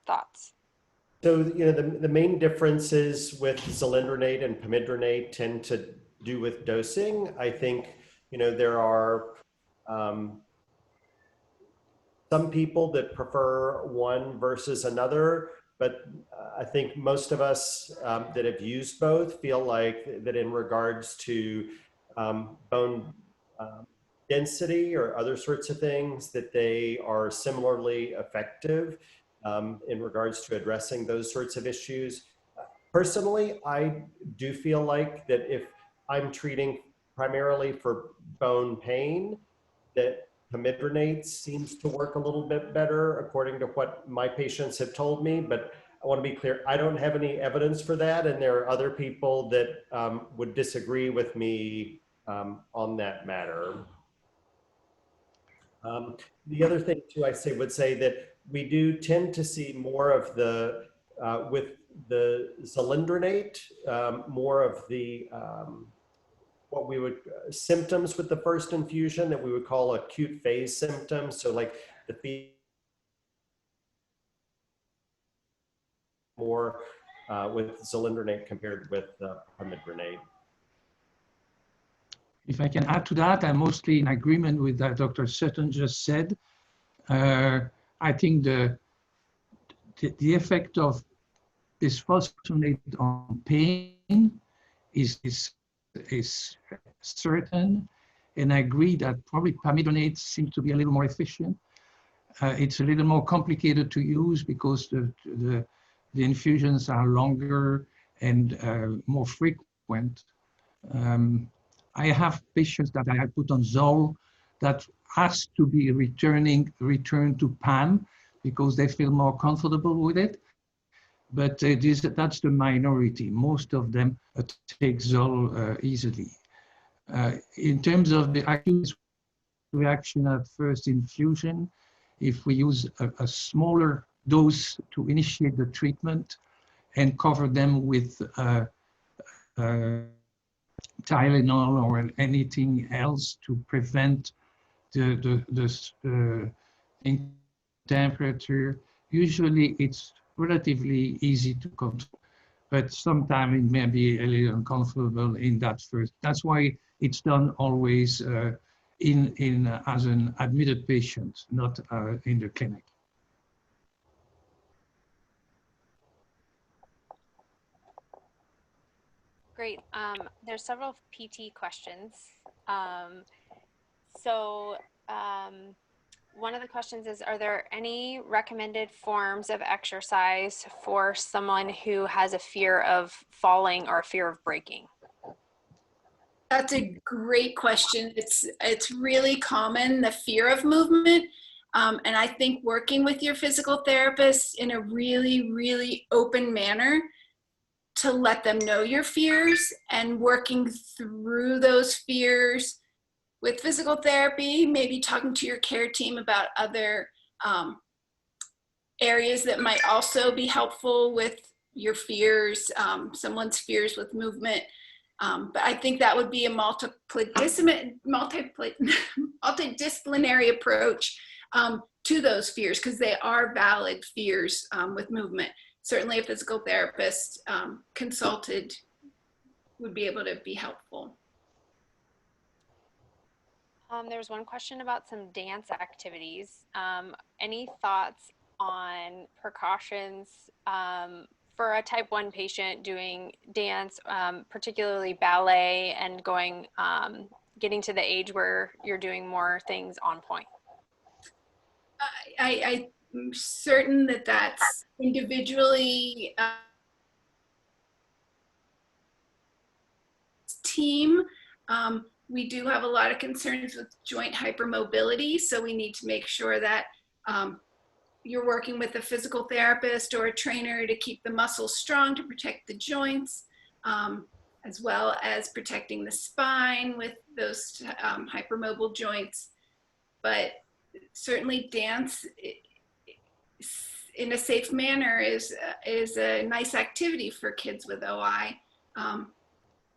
thoughts? So, the main differences with zolendronate and pamidronate tend to do with dosing. I think, there are some people that prefer one versus another, but I think most of us that have used both feel like that in regards to bone density or other sorts of things, that they are similarly effective in regards to addressing those sorts of issues. Personally, I do feel like that if I'm treating primarily for bone pain, that pamidronate seems to work a little bit better according to what my patients have told me, but I want to be clear, I don't have any evidence for that, and there are other people that would disagree with me on that matter. The other thing too, would say that we do tend to see more of the, with the zolendronate, more of the, what we would, symptoms with the first infusion that we would call acute phase symptoms. So like the fever, more with zolendronate compared with pamidronate. If I can add to that, I'm mostly in agreement with that Dr. Sutton just said. I think the effect of bisphosphonate on pain is certain, and I agree that probably pamidronate seems to be a little more efficient. It's a little more complicated to use because the infusions are longer and more frequent. I have patients that I have put on Zol that has to be returned to PAM because they feel more comfortable with it. But that's the minority. Most of them take Zol easily. In terms of the acute reaction at first infusion, if we use a smaller dose to initiate the treatment and cover them with Tylenol or anything else to prevent the temperature, usually it's relatively easy to control, but sometimes it may be a little uncomfortable in that first. That's why it's done always as an admitted patient, not in the clinic. Great. There's several PT questions. One of the questions is, are there any recommended forms of exercise for someone who has a fear of falling or a fear of breaking? That's a great question. It's really common, the fear of movement. And I think working with your physical therapist in a really, really open manner to let them know your fears and working through those fears with physical therapy, maybe talking to your care team about other areas that might also be helpful with your fears, someone's fears with movement. But I think that would be a multidisciplinary approach to those fears, because they are valid fears with movement. Certainly a physical therapist consulted would be able to be helpful. There's one question about some dance activities. Any thoughts on precautions for a type 1 patient doing dance, particularly ballet, and getting to the age where you're doing more things on point? I'm certain that that's individually team. We do have a lot of concerns with joint hypermobility, so we need to make sure that you're working with a physical therapist or a trainer to keep the muscles strong to protect the joints, as well as protecting the spine with those hypermobile joints. But certainly dance in a safe manner is a nice activity for kids with OI.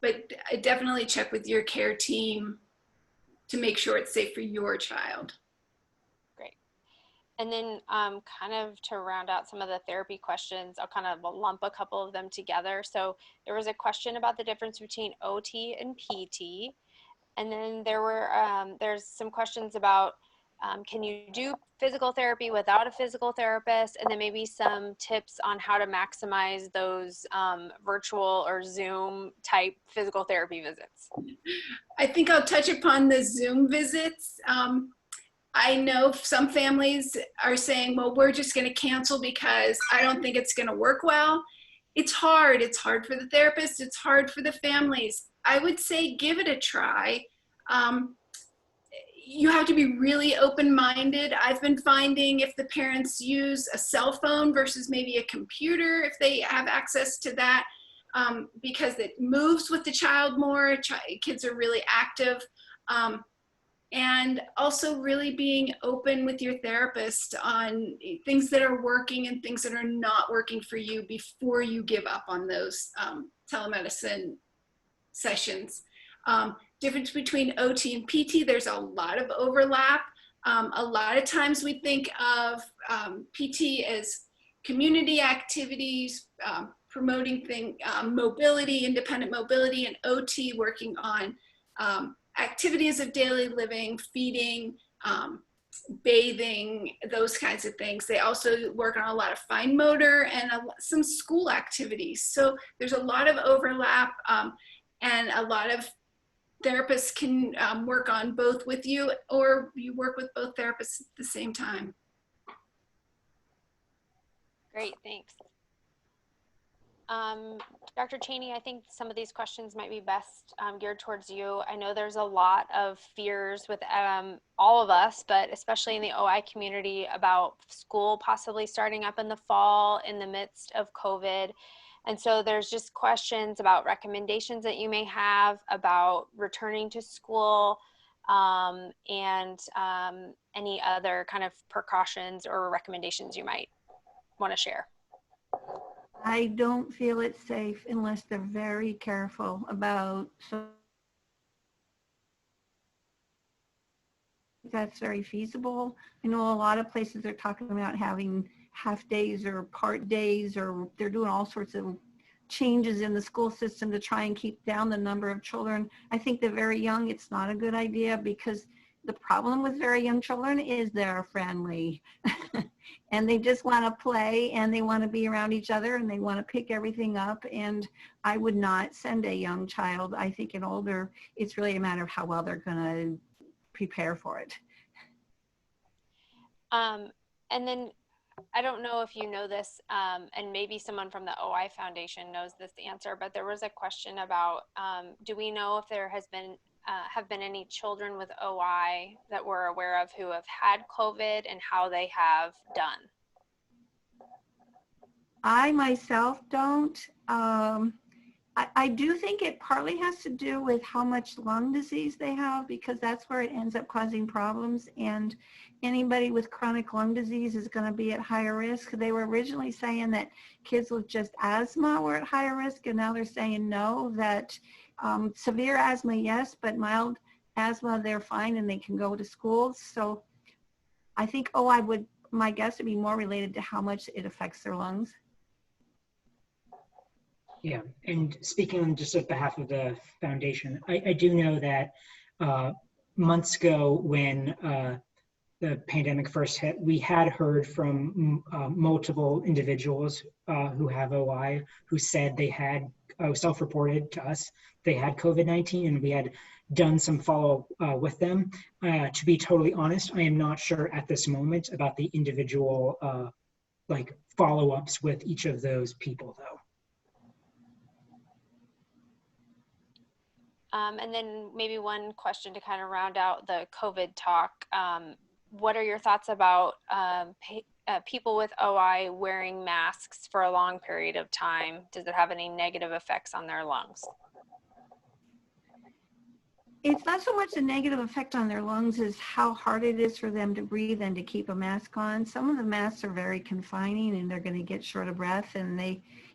But definitely check with your care team to make sure it's safe for your child. Great. And then kind of to round out some of the therapy questions, I'll kind of lump a couple of them together. So there was a question about the difference between OT and PT. And then there's some questions about can you do physical therapy without a physical therapist? And then maybe some tips on how to maximize those virtual or Zoom type physical therapy visits. I think I'll touch upon the Zoom visits. I know some families are saying, well, we're just going to cancel because I don't think it's going to work well. It's hard. It's hard for the therapist. It's hard for the families. I would say give it a try. You have to be really open-minded. I've been finding if the parents use a cell phone versus maybe a computer, if they have access to that, because it moves with the child more, kids are really active. And also really being open with your therapist on things that are working and things that are not working for you before you give up on those telemedicine sessions. Difference between OT and PT, there's a lot of overlap. A lot of times we think of PT as community activities, promoting mobility, independent mobility, and OT working on activities of daily living, feeding, bathing, those kinds of things. They also work on a lot of fine motor and some school activities. So there's a lot of overlap, and a lot of therapists can work on both with you, or you work with both therapists at the same time. Great, thanks. Dr. Cheney, I think some of these questions might be best geared towards you. I know there's a lot of fears with all of us, but especially in the OI community about school possibly starting up in the fall in the midst of COVID. And so there's just questions about recommendations that you may have about returning to school and any other kind of precautions or recommendations you might want to share. I don't feel it's safe unless they're very careful about, so that's very feasible. I know a lot of places are talking about having half days or part days, or they're doing all sorts of changes in the school system to try and keep down the number of children. I think the very young, it's not a good idea, because the problem with very young children is they're friendly and they just want to play and they want to be around each other and they want to pick everything up. And I would not send a young child. I think an older, it's really a matter of how well they're going to prepare for it. And then I don't know if you know this, and maybe someone from the OI Foundation knows this answer, but there was a question about, do we know if there have been any children with OI that we're aware of who have had COVID and how they have done? I myself don't. I do think it partly has to do with how much lung disease they have, because that's where it ends up causing problems. And anybody with chronic lung disease is going to be at higher risk. They were originally saying that kids with just asthma were at higher risk, and now they're saying no, that severe asthma, yes, but mild asthma, they're fine and they can go to school. So I think my guess would be more related to how much it affects their lungs. Yeah, and speaking on just on behalf of the foundation, I do know that months ago when the pandemic first hit, we had heard from multiple individuals who have OI who said they had self-reported to us they had COVID-19, and we had done some follow-up with them. To be totally honest, I am not sure at this moment about the individual like follow-ups with each of those people though. And then maybe one question to kind of round out the COVID talk. What are your thoughts about people with OI wearing masks for a long period of time? Does it have any negative effects on their lungs? It's not so much a negative effect on their lungs as how hard it is for them to breathe and to keep a mask on. Some of the masks are very confining and they're going to get short of breath, and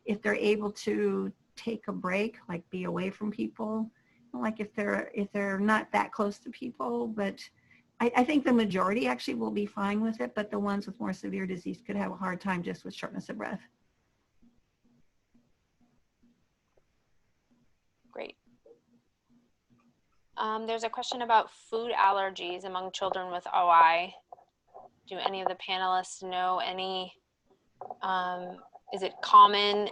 if they're able to take a break, like be away from people, like if they're not that close to people, but I think the majority actually will be fine with it, but the ones with more severe disease could have a hard time just with shortness of breath. Great. There's a question about food allergies among children with OI. Do any of the panelists know any, is it common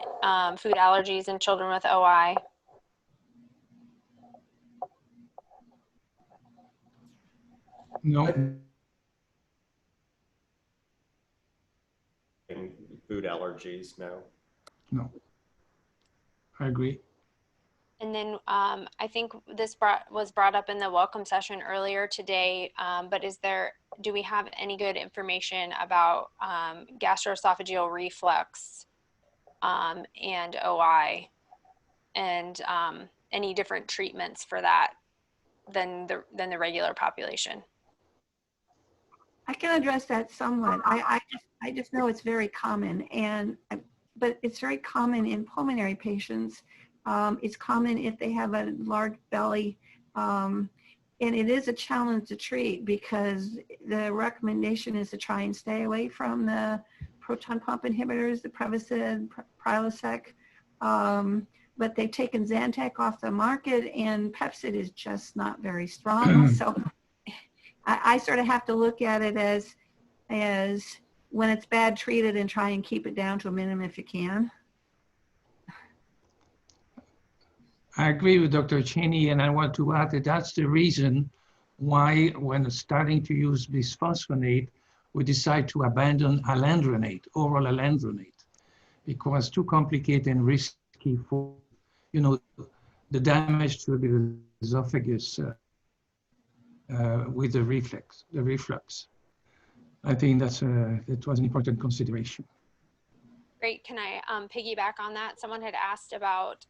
food allergies in children with OI? No. Food allergies, no. No. I agree. And then I think this was brought up in the welcome session earlier today, but do we have any good information about gastroesophageal reflux and OI, and any different treatments for that than the regular population? I can address that somewhat. I just know it's very common, but it's very common in pulmonary patients. It's common if they have a large belly, and it is a challenge to treat because the recommendation is to try and stay away from the proton pump inhibitors, the Prevacid, Prilosec, but they've taken Zantac off the market, and Pepcid is just not very strong. So I sort of have to look at it as when it's bad, treat it and try and keep it down to a minimum if you can. I agree with Dr. Cheney, and I want to add that that's the reason why, when starting to use bisphosphonate, we decide to abandon alendronate, oral alendronate, because too complicated and risky for, you know, the damage to the esophagus with the reflux. I think that was an important consideration. Great. Can I piggyback on that? Someone had asked about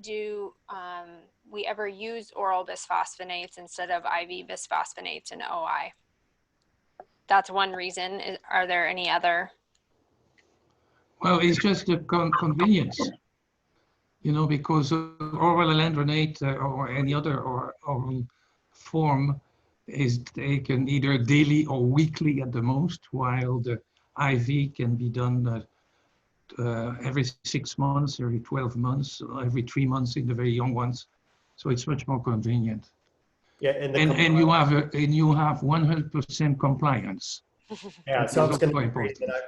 do we ever use oral bisphosphonates instead of IV bisphosphonates in OI? That's one reason. Are there any other? Well, it's just the convenience, you know, because oral alendronate or any other oral form is taken either daily or weekly at the most, while the IV can be done every 6 months, every 12 months, every 3 months in the very young ones. So it's much more convenient. Yeah, and you have 100% compliance. Yeah, so I was going to say that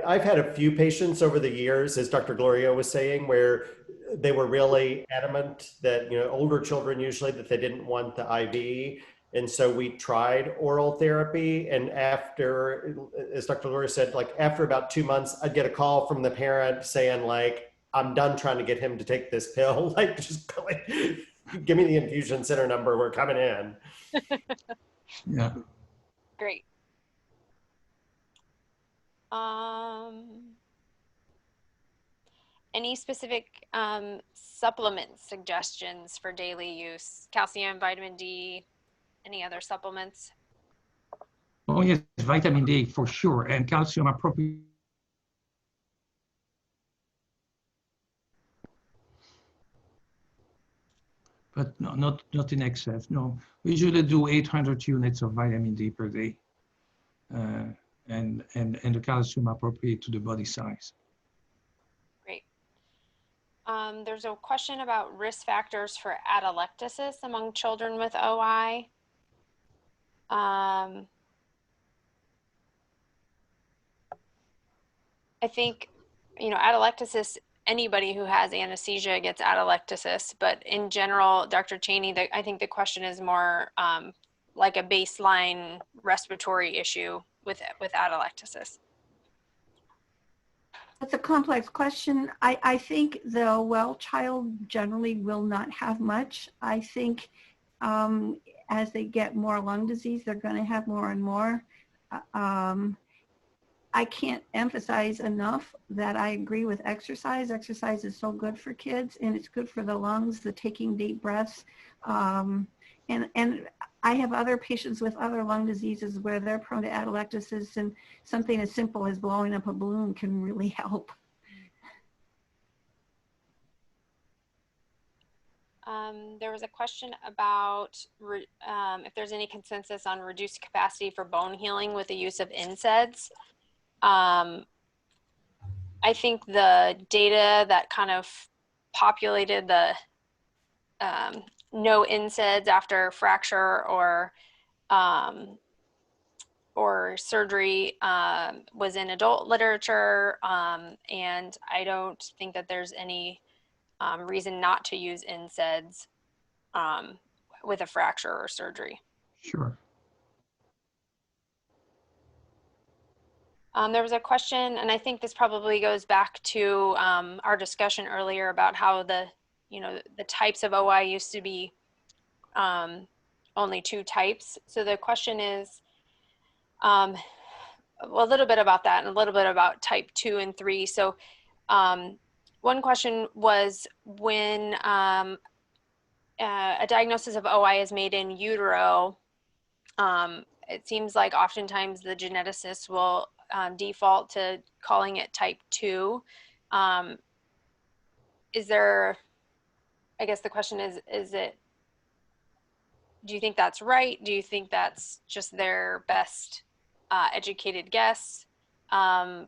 I've had a few patients over the years, as Dr. Gloria was saying, where they were really adamant that, you know, older children usually, that they didn't want the IV. And so we tried oral therapy. And after, as Dr. Gloria said, like after about 2 months, I'd get a call from the parent saying like, I'm done trying to get him to take this pill. Like, just like, give me the infusion center number, we're coming in. Yeah. Great. Any specific supplement suggestions for daily use? Calcium, vitamin D, any other supplements? Oh yes, vitamin D for sure, and calcium appropriate. But no, not in excess. No, we usually do 800 units of vitamin D per day, and the calcium appropriate to the body size. Great. There's a question about risk factors for atelectasis among children with OI. I think, you know, atelectasis, anybody who has anesthesia gets atelectasis, but in general, Dr. Cheney, I think the question is more like a baseline respiratory issue with atelectasis. That's a complex question. I think the well child generally will not have much. I think as they get more lung disease, they're going to have more and more. I can't emphasize enough that I agree with exercise. Exercise is so good for kids, and it's good for the lungs, the taking deep breaths. And I have other patients with other lung diseases where they're prone to atelectasis, and something as simple as blowing up a balloon can really help. There was a question about if there's any consensus on reduced capacity for bone healing with the use of NSAIDs. I think the data that kind of populated the no NSAIDs after fracture or surgery was in adult literature, and I don't think that there's any reason not to use NSAIDs with a fracture or surgery. Sure. There was a question, and I think this probably goes back to our discussion earlier about how the types of OI used to be only 2 types. So the question is a little bit about that and a little bit about type 2 and 3. So one question was when a diagnosis of OI is made in utero, it seems like oftentimes the geneticist will default to calling it type 2. Is there, I guess the question is it, do you think that's right? Do you think that's just their best educated guess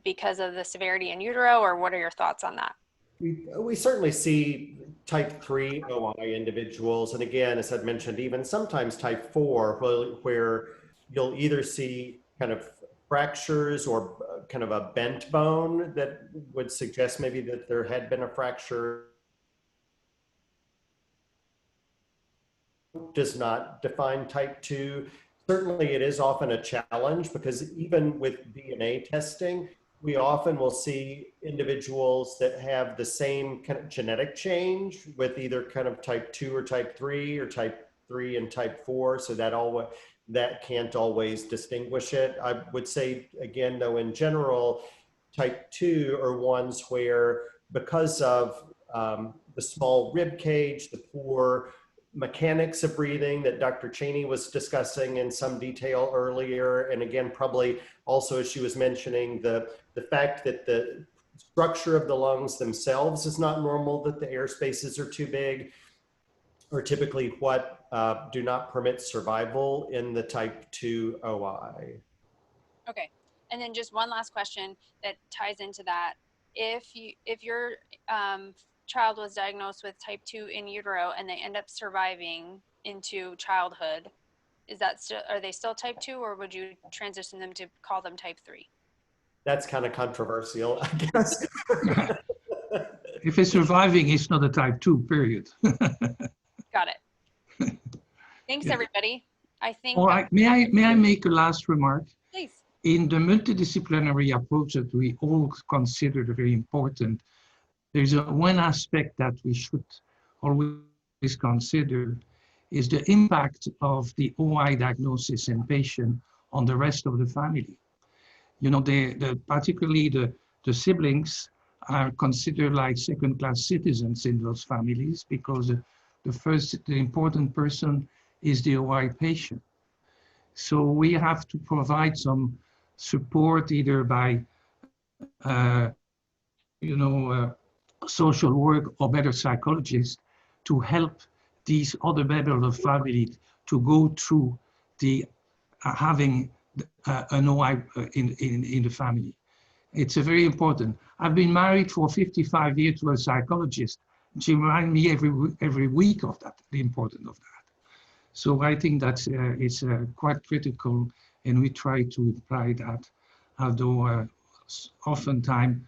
because of the severity in utero, or what are your thoughts on that? We certainly see type 3 OI individuals. And again, as I'd mentioned, even sometimes type 4, where you'll either see kind of fractures or kind of a bent bone that would suggest maybe that there had been a fracture. Does not define type 2. Certainly it is often a challenge because even with DNA testing, we often will see individuals that have the same kind of genetic change with either kind of type 2 or type 3 or type 3 and type 4. So that can't always distinguish it. I would say, again, though, in general, type 2 are ones where, because of the small rib cage, the poor mechanics of breathing that Dr. Cheney was discussing in some detail earlier, and again, probably also as she was mentioning, the fact that the structure of the lungs themselves is not normal, that the air spaces are too big, are typically what do not permit survival in the type 2 OI. Okay, and then just one last question that ties into that. If your child was diagnosed with type 2 in utero and they end up surviving into childhood, is that still, are they still type 2, or would you transition them to call them type 3? That's kind of controversial, I guess. If it's surviving, it's not a type 2, period. Got it. Thanks, everybody. I think. All right. May I make a last remark? Please. In the multidisciplinary approach that we all consider very important, there's one aspect that we should always consider is the impact of the OI diagnosis in patient on the rest of the family. You know, particularly the siblings are considered like second-class citizens in those families, because the important person is the OI patient. So we have to provide some support either by, social work or better psychologists to help these other members of the family to go through the having an OI in the family. It's very important. I've been married for 55 years to a psychologist. She reminds me every week of that, the importance of that. So I think that's it's quite critical, and we try to apply that, although oftentimes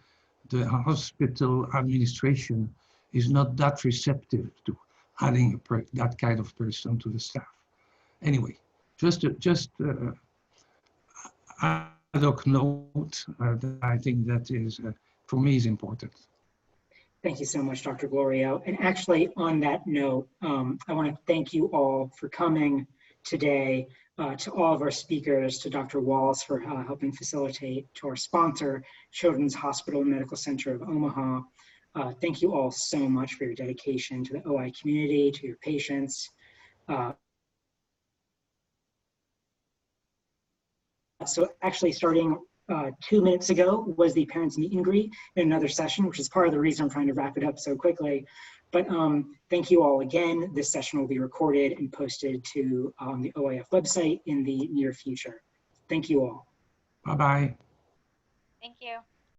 the hospital administration is not that receptive to adding that kind of person to the staff. Anyway, just ad hoc note that I think that is, for me, is important. Thank you so much, Dr. Glorio. And actually, on that note, I want to thank you all for coming today, to all of our speakers, to Dr. Wallace for helping facilitate, to our sponsor, Children's Hospital and Medical Center of Omaha. Thank you all so much for your dedication to the OI community, to your patients. So actually starting 2 minutes ago was the parents meet and greet in another session, which is part of the reason I'm trying to wrap it up so quickly. But thank you all again. This session will be recorded and posted to the OIF website in the near future. Thank you all. Bye-bye. Thank you.